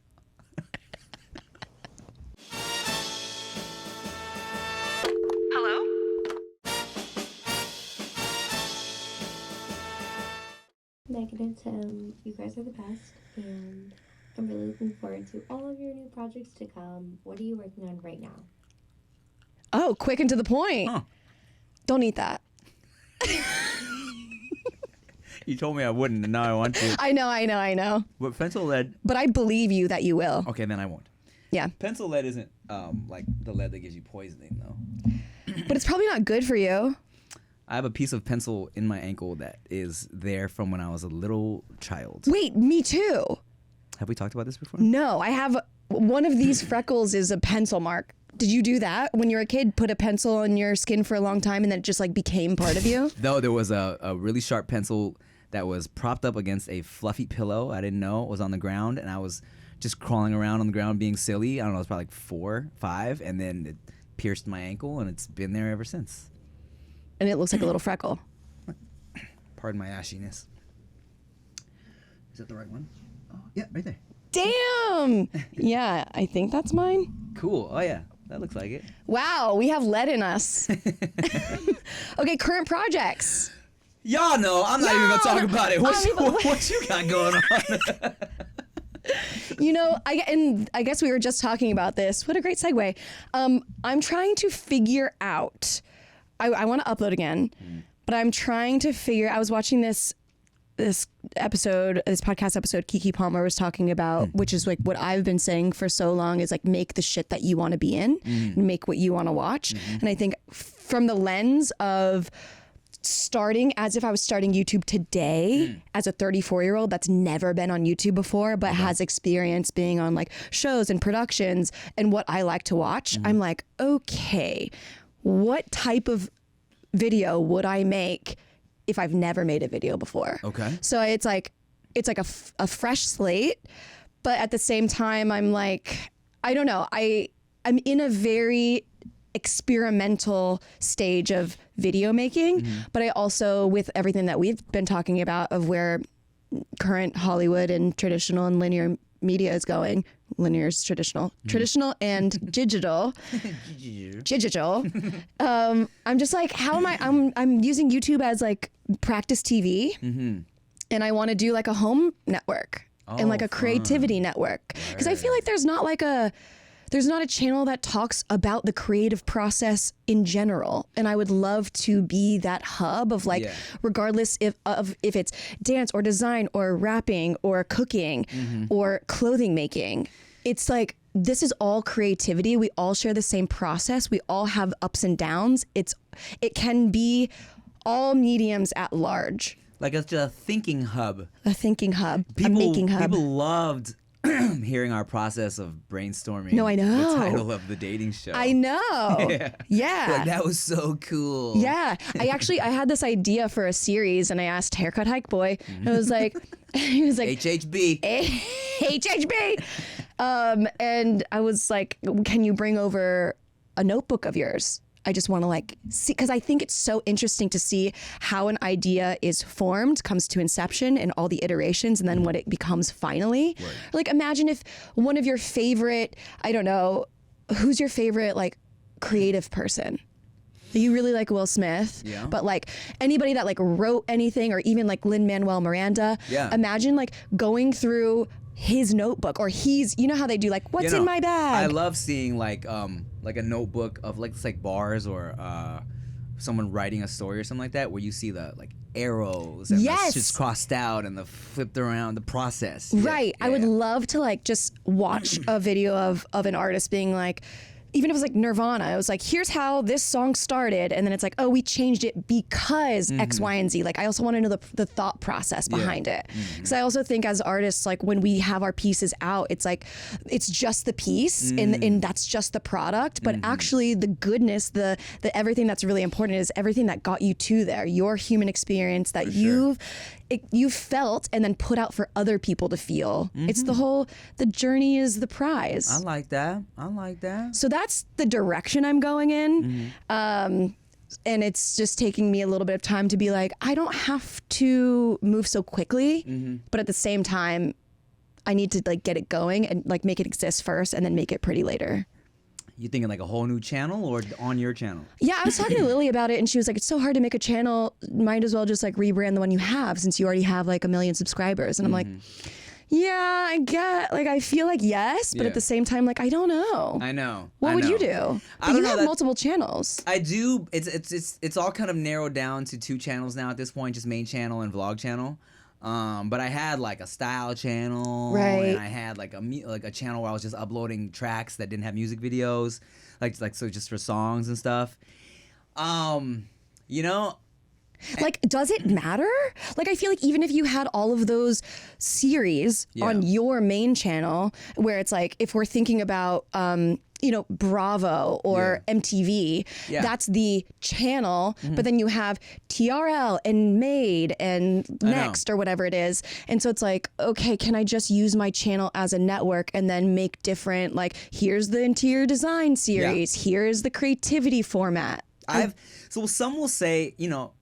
Negative Tim, you guys are the best, and I'm really looking forward to all of your new projects to come. What are you working on right now? Oh, quick and to the point. Huh. Don't eat that. You told me I wouldn't, and now I want to. I know. But pencil lead. But I believe you that you will. Okay, then I won't. Yeah. Pencil lead isn't like the lead that gives you poisoning, though. But it's probably not good for you. I have a piece of pencil in my ankle that is there from when I was a little child. Wait, me too. Have we talked about this before? No, I have one of these freckles is a pencil mark. Did you do that when you were a kid? Put a pencil on your skin for a long time and then it just like became part of you? No, there was a really sharp pencil that was propped up against a fluffy pillow. I didn't know it was on the ground, and I was just crawling around on the ground being silly. I don't know, it was probably like 4, 5, and then it pierced my ankle, and it's been there ever since. And it looks like a little freckle. Pardon my ashiness. Is that the right one? Oh, yeah, right there. Damn! Yeah, I think that's mine. Cool. Oh, yeah. That looks like it. Wow, we have lead in us. Okay, current projects. Y'all know. I'm not even going to talk about it. What you got going on? You know, I guess we were just talking about this. What a great segue. I'm trying to figure out. I want to upload again, but I'm trying to figure. I was watching this podcast episode Kiki Palmer was talking about, which is like what I've been saying for so long is like make the shit that you want to be in, make what you want to watch. And I think from the lens of starting as if I was starting YouTube today as a 34-year-old that's never been on YouTube before, but has experience being on like shows and productions and what I like to watch. I'm like, okay, what type of video would I make if I've never made a video before? Okay. So it's like a fresh slate, but at the same time, I'm like, I don't know. I'm in a very experimental stage of video making, but I also, with everything that we've been talking about of where current Hollywood and traditional and linear media is going, linear is traditional and digital, I'm just like, how am I, I'm using YouTube as like practice TV, and I want to do like a home network and like a creativity network. Because I feel like there's not a channel that talks about the creative process in general. And I would love to be that hub of like, regardless if it's dance or design or rapping or cooking or clothing making, it's like, this is all creativity. We all share the same process. We all have ups and downs. It can be all mediums at large. Like it's just a thinking hub. A thinking hub. A making hub. People loved hearing our process of brainstorming. No, I know. The title of the dating show. I know. Yeah. Like, that was so cool. Yeah. I had this idea for a series and I asked Haircut Hike Boy. And I was like, he was like, HHB. HHB. And I was like, can you bring over a notebook of yours? I just want to like see, because I think it's so interesting to see how an idea is formed, comes to inception and all the iterations, and then what it becomes finally. Right. Like imagine if one of your favorite, I don't know, who's your favorite like creative person? You really like Will Smith, but like anybody that like wrote anything, or even like Lin-Manuel Miranda. Yeah. Imagine like going through his notebook, or you know how they do like, what's in my bag? I love seeing like a notebook of like, it's like bars or someone writing a story or something like that, where you see the like arrows and the shit's crossed out and the flipped around, the process. Right. I would love to like just watch a video of an artist being like, even if it was like Nirvana, it was like, here's how this song started. And then it's like, oh, we changed it because X, Y, and Z. Like, I also want to know the thought process behind it. Because I also think as artists, like when we have our pieces out, it's like, it's just the piece and that's just the product. But actually the goodness, the everything that's really important is everything that got you to there, your human experience that you've felt and then put out for other people to feel. It's the journey is the prize. I like that. So that's the direction I'm going in. And it's just taking me a little bit of time to be like, I don't have to move so quickly, but at the same time, I need to like get it going and like make it exist first and then make it pretty later. You thinking like a whole new channel or on your channel? Yeah, I was talking to Lily about it and she was like, it's so hard to make a channel. Might as well just like rebrand the one you have since you already have like 1 million subscribers. And I'm like, yeah, I get, like, I feel like yes, but at the same time, like, I don't know. I know. What would you do? But you have multiple channels. I do. It's all kind of narrowed down to 2 channels now at this point, just main channel and vlog channel. But I had like a style channel, and I had like a channel where I was just uploading tracks that didn't have music videos, like so just for songs and stuff. You know, like, does it matter? Like, I feel like even if you had all of those series on your main channel, where it's like, if we're thinking about, you know, Bravo or MTV, that's the channel, but then you have TRL and Made and Next or whatever it is. And so it's like, okay, can I just use my channel as a network and then make different, like, here's the interior design series, here's the creativity format. So some will say, you know,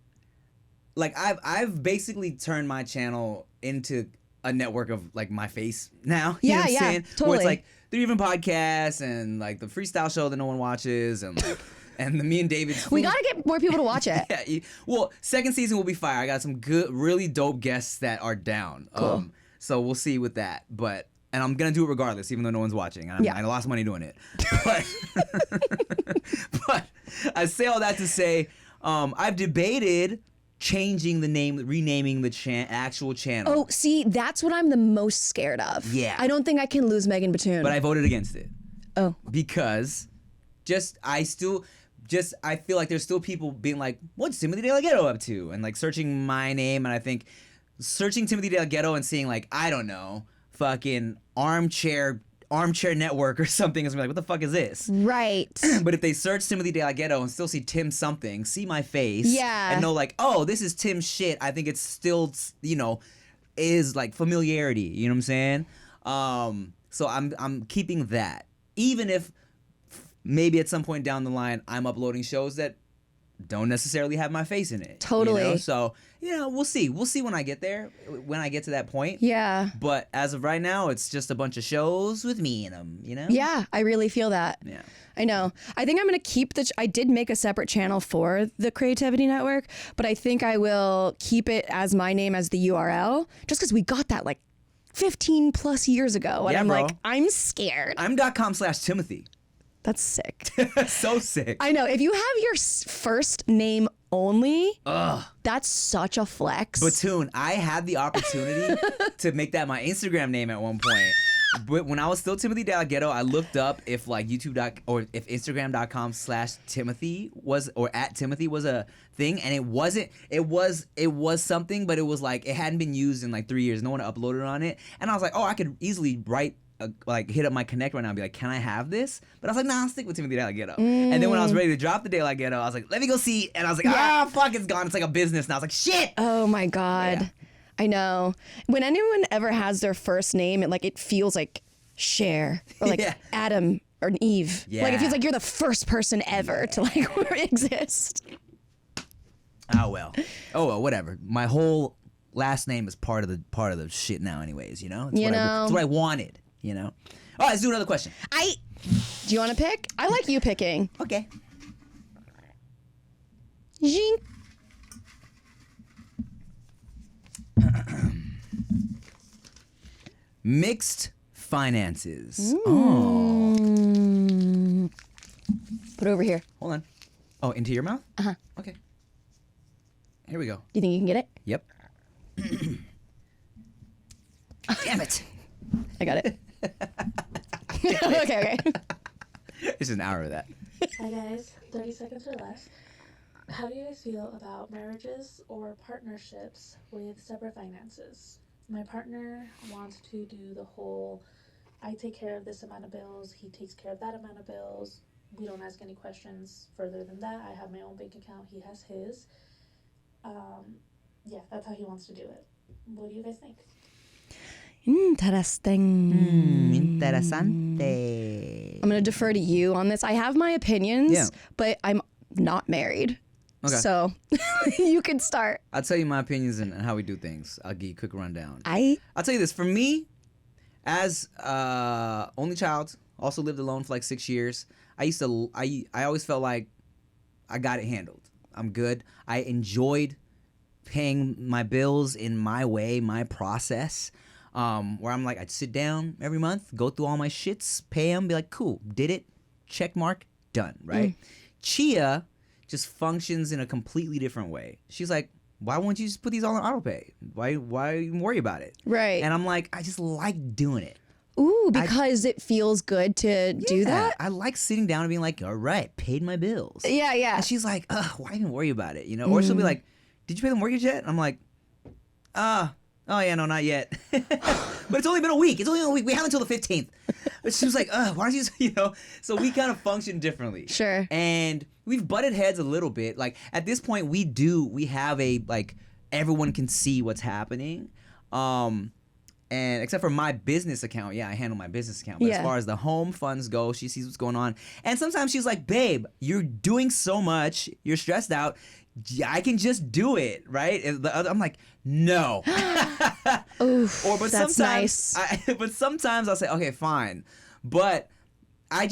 like I've basically turned my channel into a network of like my face now. You know what I'm saying? Totally. Where it's like 3 different podcasts and like the freestyle show that no one watches and like, and the me and David. We gotta get more people to watch it. Well, second season will be fire. I got some good, really dope guests that are down. Cool. So we'll see with that. And I'm gonna do it regardless, even though no one's watching. I lost money doing it. But I say all that to say, I've debated changing the name, renaming the actual channel. Oh, see, that's what I'm the most scared of. Yeah. I don't think I can lose Megan Batoon. But I voted against it. Oh. Because just I feel like there's still people being like, what's Timothy DeLaGhetto up to? And like searching my name, and I think searching Timothy DeLaGhetto and seeing like, I don't know, fucking armchair network or something is gonna be like, what the fuck is this? Right. But if they search Timothy DeLaGhetto and still see Tim something, see my face, Yeah. and know like, oh, this is Tim's shit, I think it's still, you know, is like familiarity, you know what I'm saying? So I'm keeping that. Even if maybe at some point down the line I'm uploading shows that don't necessarily have my face in it. Totally. You know? So, you know, we'll see. We'll see when I get there, when I get to that point. Yeah. But as of right now, it's just a bunch of shows with me in them, you know? Yeah, I really feel that. Yeah. I know. I think I'm going to keep I did make a separate channel for the Creativity Network, but I think I will keep it as my name as the URL just because we got that like 15 plus years ago. And Yeah, I'm bro. like, I'm scared. I'm .com/Timothy. That's sick. So sick. I know. If you have your first name only, Ugh. that's such a flex. Batoon, I had the opportunity to make that my Instagram name at one point. But when I was still Timothy DeLaGhetto, I looked up if like or if Instagram.com/Timothy was, or @Timothy was a thing, and it wasn't. It was something, but it was like it hadn't been used in like 3 years. No one uploaded on it, and I was like, oh, I could easily write. Like hit up my connect right now and be like, can I have this? But I was like, nah, I'll stick with Timothy DeLaGhetto. And then when I was ready to drop the DeLaGhetto, I was like, let me go see. And I was like, fuck, it's gone. It's like a business now. I was like, shit. Oh my God. Yeah. I know. When anyone ever has their first name, it feels like Cher or like Yeah. Adam or Eve. Yeah. Like it feels like you're the first person ever to like exist. Oh well, whatever. My whole last name is part of the shit now, anyways. You know, it's what I wanted. You know. All right, let's do another question. Do you want to pick? I like you picking. Okay. Zing. Mixed finances. Oh, Put it over here. hold on. Oh, into your mouth? Uh-huh. Okay. Here we go. Do you think you can get it? Yep. Damn it. I got it. okay. It's an hour of that. Hi guys, 30 seconds or less. How do you guys feel about marriages or partnerships with separate finances? My partner wants to do the whole, I take care of this amount of bills, he takes care of that amount of bills. We don't ask any questions further than that. I have my own bank account, he has his. Yeah, that's how he wants to do it. What do you guys think? Interesting. Interesante. I'm going to defer to you on this. I have my opinions, Yeah. but I'm not married. Okay. So you can start. I'll tell you my opinions and how we do things. I'll give you a quick rundown. I I'll tell you this. For me, as only child, also lived alone for like 6 years. I always felt like I got it handled. I'm good. I enjoyed paying my bills in my way, my process. Where I'm like, I'd sit down every month, go through all my shits, pay them, be like, cool, did it, check mark, done, right? Chia just functions in a completely different way. She's like, why won't you just put these all on auto pay? Why even worry about it? right. And I'm like, I just like doing it. Ooh, because it feels good to do Yeah, that. I like sitting down and being like, all right, paid my bills. Yeah, yeah. And she's like, why even worry about it? You know? Or she'll be like, did you pay the mortgage yet? And I'm like, oh yeah, no, not yet. But it's only been a week. We have until the 15th. But she was like, why don't you, So we kind of function differently. Sure. And we've butted heads a little bit. Like at this point, we have a, like, everyone can see what's happening. And except for my business account, I handle my business account. But as far as the home funds go, she sees what's going on. And sometimes she's like, babe, you're doing so much. You're stressed out. I can just do it, right? I'm like, no. Oof, But that's sometimes, nice. but sometimes I'll say, okay, fine. But I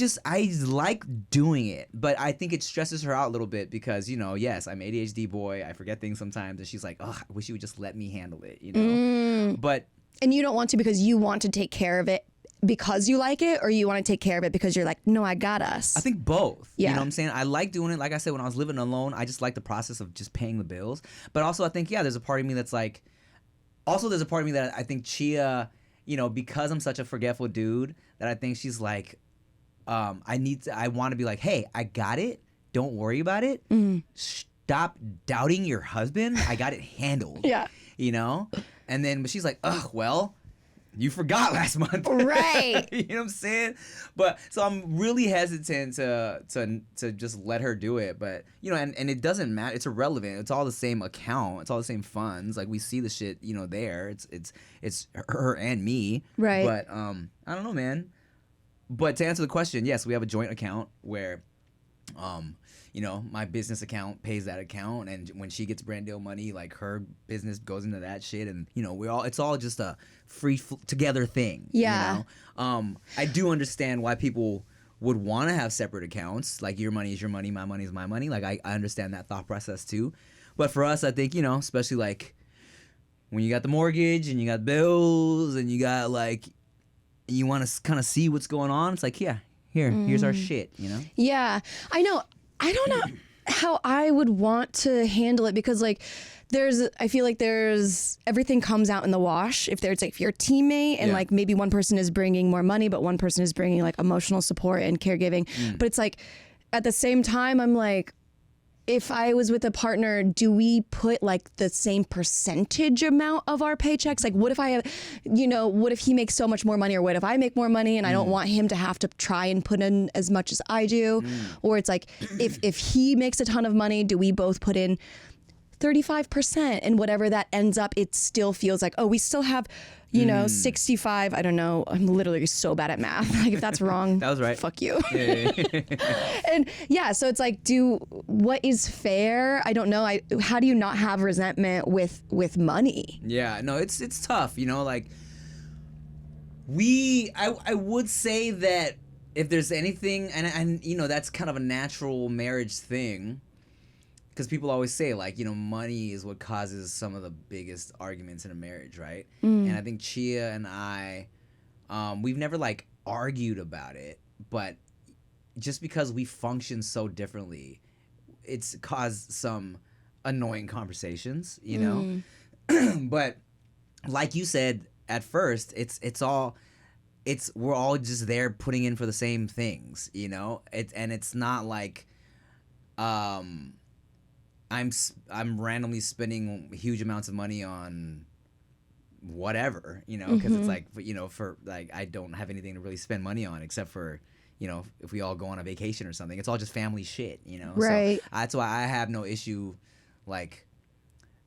like doing it. But I think it stresses her out a little bit because, yes, I'm ADHD boy. I forget things sometimes. And she's like, I wish you would just let me handle it, But And you don't want to because you want to take care of it because you like it, or you want to take care of it because you're like, no, I got us. I think both. Yeah. You know what I'm saying? I like doing it. Like I said, when I was living alone, I just like the process of just paying the bills. But also I think, there's a part of me that's like, there's a part of me that I think Chia, because I'm such a forgetful dude, that I think she's like, I want to be like, hey, I got it. don't worry about it. Stop doubting your husband. I got it handled. Yeah. You know? And then, but she's like, ugh, well, you forgot last month. Right. You know what I'm saying? But so I'm really hesitant to just let her do it. But, you know, and it doesn't matter. It's irrelevant. It's all the same account. It's all the same funds. Like, we see the shit, you know, there. It's her and me. Right. But I don't know, man. But to answer the question, yes, we have a joint account where you know, my business account pays that account, and when she gets brand deal money, like, her business goes into that shit, and, you know, it's all just a together thing. Yeah. You know? I do understand why people would want to have separate accounts. Like, your money is your money, my money is my money. Like, I understand that thought process too. But for us, I think, you know, especially like when you got the mortgage and you got bills and you got, like, you want to kind of see what's going on. It's like, yeah, here's our shit, you know? Yeah, I know. I don't know how I would want to handle it because, like, I feel like everything comes out in the wash if there's, like, if you're a teammate and, like, maybe one person is bringing more money, but one person is bringing, like, emotional support and caregiving. But it's like, at the same time, I'm like, if I was with a partner, do we put, like, the same percentage amount of our paychecks? Like, what if I have, you know, what if he makes so much more money, or what if I make more money and I don't want him to have to try and put in as much as I do? Or it's like, if he makes a ton of money, do we both put in 35%? And whatever that ends up, it still feels like, oh, we still have, you know, 65. I don't know. I'm literally so bad at math. Like, if that's wrong, That was right. fuck you. Yeah. And yeah, so it's like, what is fair? I don't know. How do you not have resentment with money? Yeah, no, it's tough, you know, like, I would say that if there's anything, and you know, that's kind of a natural marriage thing, because people always say, like, you know, money is what causes some of the biggest arguments in a marriage, right? And I think Chia and I, we've never, like, argued about it, but just because we function so differently, it's caused some annoying conversations, you know? But like you said at first, we're all just there putting in for the same things, you know? And it's not like I'm randomly spending huge amounts of money on whatever, you know, because it's like, you know, for, like, I don't have anything to really spend money on except for, you know, if we all go on a vacation or something. It's all just family shit, you know? Right. So that's why I have no issue. Like,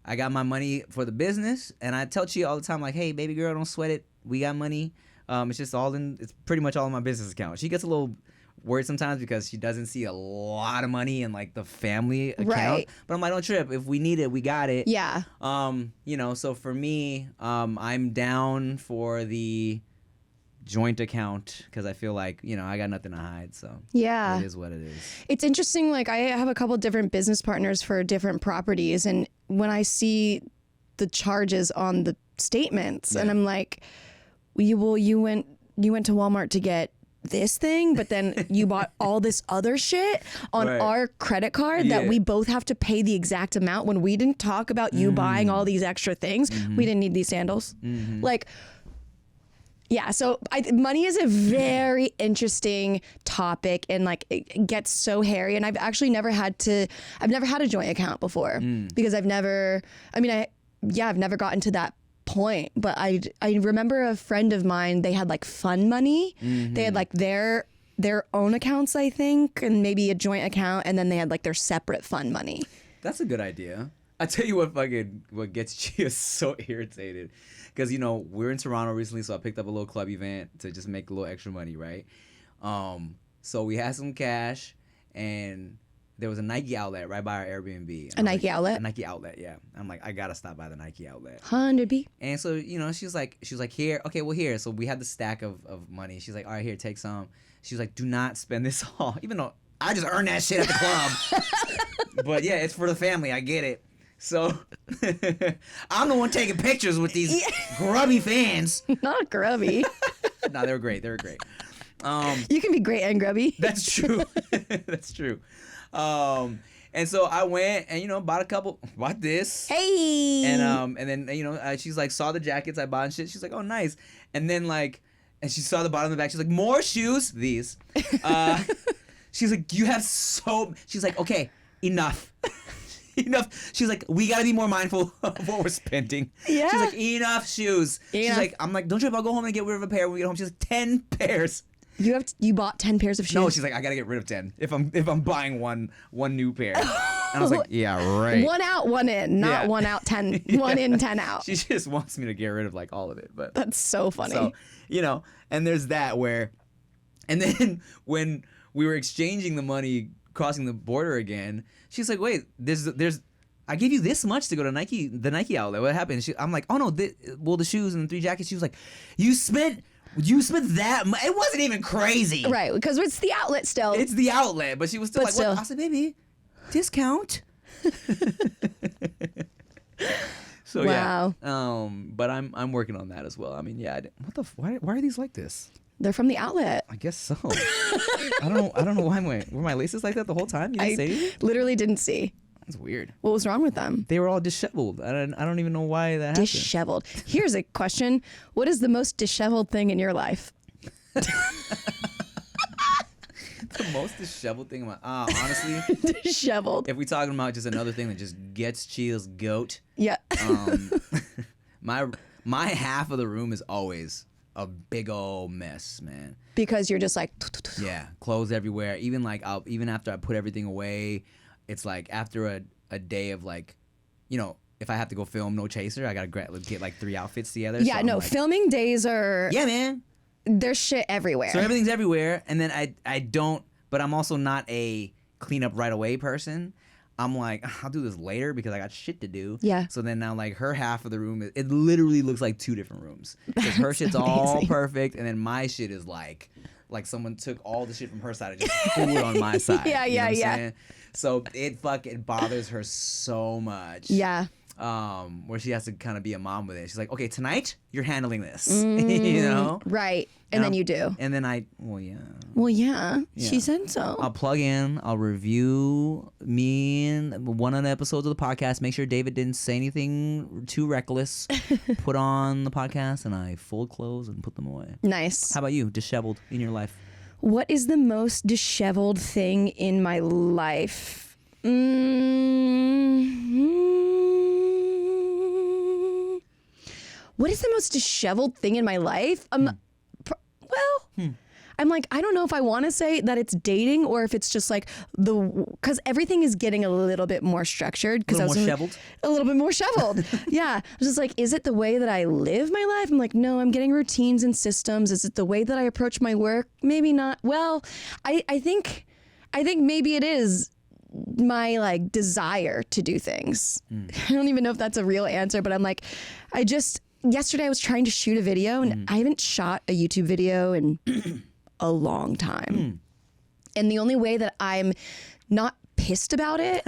I got my money for the business, and I tell Chia all the time, like, hey, baby girl, don't sweat it. We got money. It's pretty much all in my business account. She gets a little worried sometimes because she doesn't see a lot of money in, like, the family account. Right. But I'm like, don't trip. If we need it, we got it. Yeah. You know, so for me, I'm down for the joint account because I feel like, you know, I got nothing to hide. So Yeah. it is what it is. It's interesting. Like, I have a couple different business partners for different properties, and when I see the charges on the statements, and I'm like, you went to Walmart to get this thing, but then you bought all this other shit on Right. our credit card that we both have to pay the exact amount when we didn't talk about you buying all these extra things. We didn't need these sandals. Like, yeah, so money is a very interesting topic, and, like, it gets so hairy. And I've actually never had a joint account before because I've never gotten to that point. But I remember a friend of mine, they had, like, fun money. They had, like, their own accounts, I think, and maybe a joint account, and then they had, like, their separate fun money. That's a good idea. I tell you what gets Chia so irritated, because, you know, we're in Toronto recently, so I picked up a little club event to just make a little extra money, right? So we had some cash, and there was a Nike outlet right by our Airbnb. A Nike outlet? A Nike outlet, yeah. I'm like, I gotta stop by the Nike outlet. 100B. And so, you know, she was like, here, okay, well, here. So we had the stack of money. She's like, all right, here, take some. She was like, do not spend this all, even though I just earned that shit at the club. But yeah, it's for the family. I get it. So I'm the one taking pictures with these grubby fans. Not grubby. No, they were great. They were great. You can be great and grubby. That's true. That's true. And so I went and, you know, bought this. Hey. And then, you know, she's like, saw the jackets I bought and shit. She's like, oh, nice. And then, like, and she saw the bottom of the back. She's like, more shoes. These. She's like, you have so. She's like, okay, enough. Enough. She's like, we gotta be more mindful of what we're spending. Yeah. She's like, enough shoes. She's Enough. like, I'm like, don't trip. I'll go home and get rid of a pair when we get home. She's like, 10 pairs. You bought 10 pairs of shoes? No, she's like, I gotta get rid of 10 if I'm buying one new pair. And I was like, yeah, right. One out, one in, not one out, 10. One in, 10 out. She just wants me to get rid of like all of it. But That's so funny. so, and there's that where, and then when we were exchanging the money, crossing the border again, she's like, wait, there's. I gave you this much to go to the Nike outlet. What happened? I'm like, oh no, the shoes and the 3 jackets. She was like, you spent that much. It wasn't even crazy. Right, because it's the outlet still. It's the outlet, but she was still But like, still. what? I said, baby, discount. So Wow. yeah. But I'm working on that as well. I mean, yeah. Why are these like this? They're from the outlet. I guess so. I don't know why were my laces like that the whole time? You didn't say anything? Literally didn't see. That's weird. What was wrong with them? They were all disheveled. I don't even know why that happened. Disheveled. Here's a question. What is the most disheveled thing in your life? The most disheveled thing in my honestly, Disheveled. if we're talking about just another thing that just gets chills goat, Yeah. my half of the room is always a big old mess, man. Because you're just like, Yeah, clothes everywhere. Even like even after I put everything away, it's like after a day of like, if I have to go film No Chaser, I gotta get like 3 outfits together. yeah, so I'm no, like, filming days are, yeah, man. there's shit everywhere. So everything's everywhere, and then I don't, but I'm also not a clean up right away person. I'm like, I'll do this later because I got shit to do. Yeah. So then now like her half of the room, it literally looks like 2 different rooms. Because her shit's all amazing. perfect, and then my shit is like someone took all the shit from her side and just threw it on my side. Yeah, You know what I'm yeah. saying? So it fucking bothers her so much. Yeah. Where she has to kind of be a mom with it. She's like, okay, tonight you're handling this. You know? Right. And then you do. And then well, yeah. Well, yeah. Yeah. She said so. I'll plug in. I'll review me and one of the episodes of the podcast. Make sure David didn't say anything too reckless. Put on the podcast, and I fold clothes and put them away. Nice. How about you? Disheveled in your life? What is the most disheveled thing in my life? What is the most disheveled thing in my life? I'm like, I don't know if I want to say that it's dating or if it's just like because everything is getting a little bit more structured. A little more shoveled? A little bit more shoveled. Yeah. I was just like, is it the way that I live my life? I'm like, no, I'm getting routines and systems. Is it the way that I approach my work? Maybe not. Well, I think maybe it is my like desire to do things. I don't even know if that's a real answer, but I'm like, yesterday I was trying to shoot a video and I haven't shot a YouTube video in a long time. And the only way that I'm not pissed about it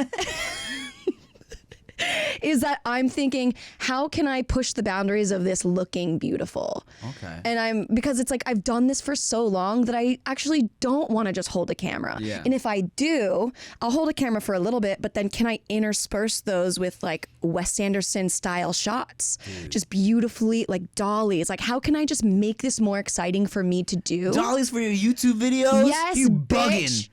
is that I'm thinking, how can I push the boundaries of this looking beautiful? Okay. And because it's like I've done this for so long that I actually don't want to just hold a camera. Yeah. And if I do, I'll hold a camera for a little bit, but then can I intersperse those with like Wes Anderson style shots? Just beautifully like dollies. Like how can I just make this more exciting for me to do? Dollies for your YouTube videos? Yes, You bitch. bugging.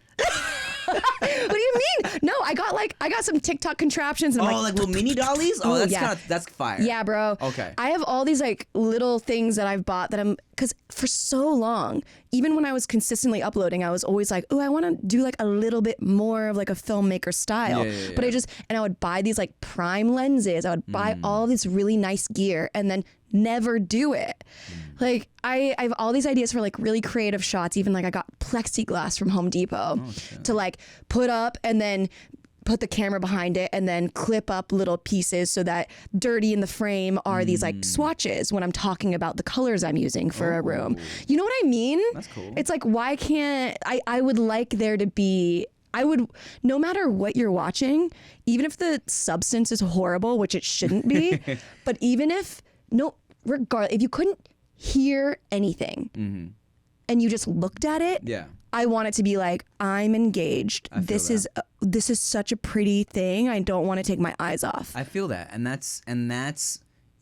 What do you mean? No, I got some TikTok contraptions. And I'm Like little mini dollies? Oh, yeah. that's fire. Yeah, bro. Okay. I have all these like little things that I've bought that because for so long, even when I was consistently uploading, I was always like, oh, I want to do like a little bit more of like a filmmaker style. Yeah. But I would buy these like prime lenses. I would buy all this really nice gear and then never do it. Like I have all these ideas for like really creative shots. Even like I got plexiglass from Home Depot to like put up and then put the camera behind it and then clip up little pieces so that dirty in the frame are these like swatches when I'm talking about the colors I'm using for a room. You know what I mean? That's cool. It's like, why can't I would like there to be, no matter what you're watching, even if the substance is horrible, which it shouldn't be, but even if, regardless, if you couldn't hear anything and you just looked at it, Yeah. I want it to be like, I'm engaged. I feel This is such a pretty thing. I don't want to take my eyes off. I feel that, and that's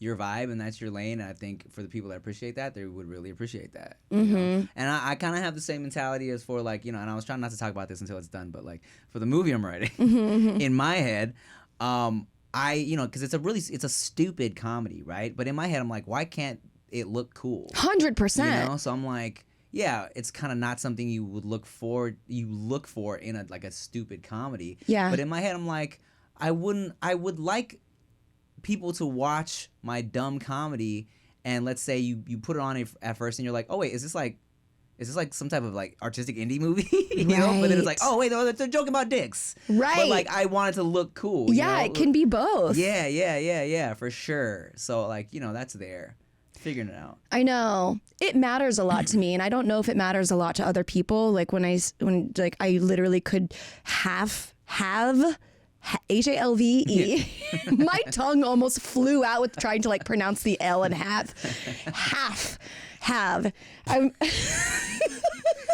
your vibe and that's your lane. And I think for the people that appreciate that, they would really appreciate that. You know? And I kind of have the same mentality as for like, and I was trying not to talk about this until it's done, but like for the movie I'm writing, in my head, because it's a stupid comedy, right? But in my head, I'm like, why can't it look cool? 100%. So I'm like, yeah, it's kind of not something you would look for in a stupid comedy. Yeah. But in my head, I'm like, I would like people to watch my dumb comedy, and let's say you put it on at first and you're like, oh wait, is this like some type of like artistic indie movie? you know? But then it's like, oh wait, no, they're joking about dicks. Right. But like I want it to look cool. Yeah, it can be both. Yeah, for sure. So like, that's there. Figuring it out. I know. It matters a lot to me, and I don't know if it matters a lot to other people. Like when I literally could have HALVE. My tongue almost flew out with trying to like pronounce the L and have. I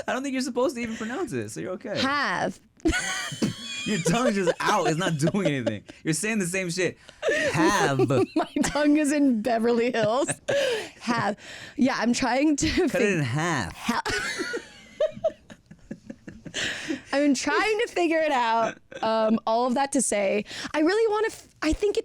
don't think you're supposed to even pronounce it, so you're okay. Have. Your tongue's just out. It's not doing anything. You're saying the same shit. Have. My tongue is in Beverly Hills. Have. Yeah, I'm trying to cut it in half. I've been trying to figure it out. All of that to say, I really want to. I think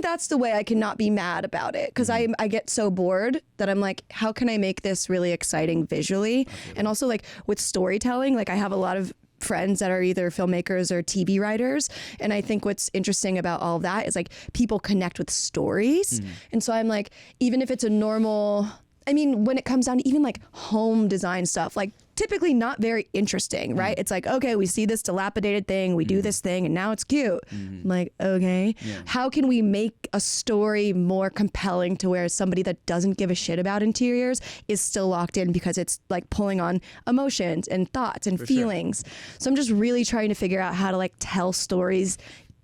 that's the way I can not be mad about it, because I get so bored that I'm like, how can I make this really exciting visually? And also like with storytelling, like I have a lot of friends that are either filmmakers or TV writers, and I think what's interesting about all of that is like people connect with stories. And so I'm like, even if it's a normal, when it comes down to even like home design stuff, like typically not very interesting, right? It's like, okay, we see this dilapidated thing, we do this thing, and now it's cute. I'm like, okay, how can we make a story more compelling to where somebody that doesn't give a shit about interiors is still locked in because it's like pulling on emotions and thoughts and feelings. So I'm just really trying to figure out how to like tell stories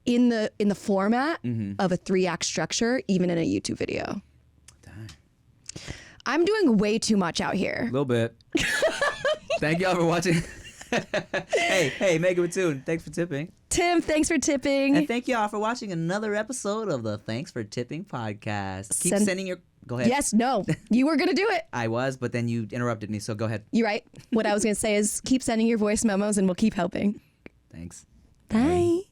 in the format of a 3-act structure, even in a YouTube video. Dang. I'm doing way too much out here. A little bit. Thank y'all for watching. hey, Megan Batoon, thanks for tipping. Tim, thanks for tipping. And thank y'all for watching another episode of the Thanks for Tipping podcast. Keep sending your... Go ahead. Yes, no. You were going to do it. I was, but then you interrupted me, so go ahead. You're right. What I was going to say is keep sending your voice memos and we'll keep helping. Thanks. Bye.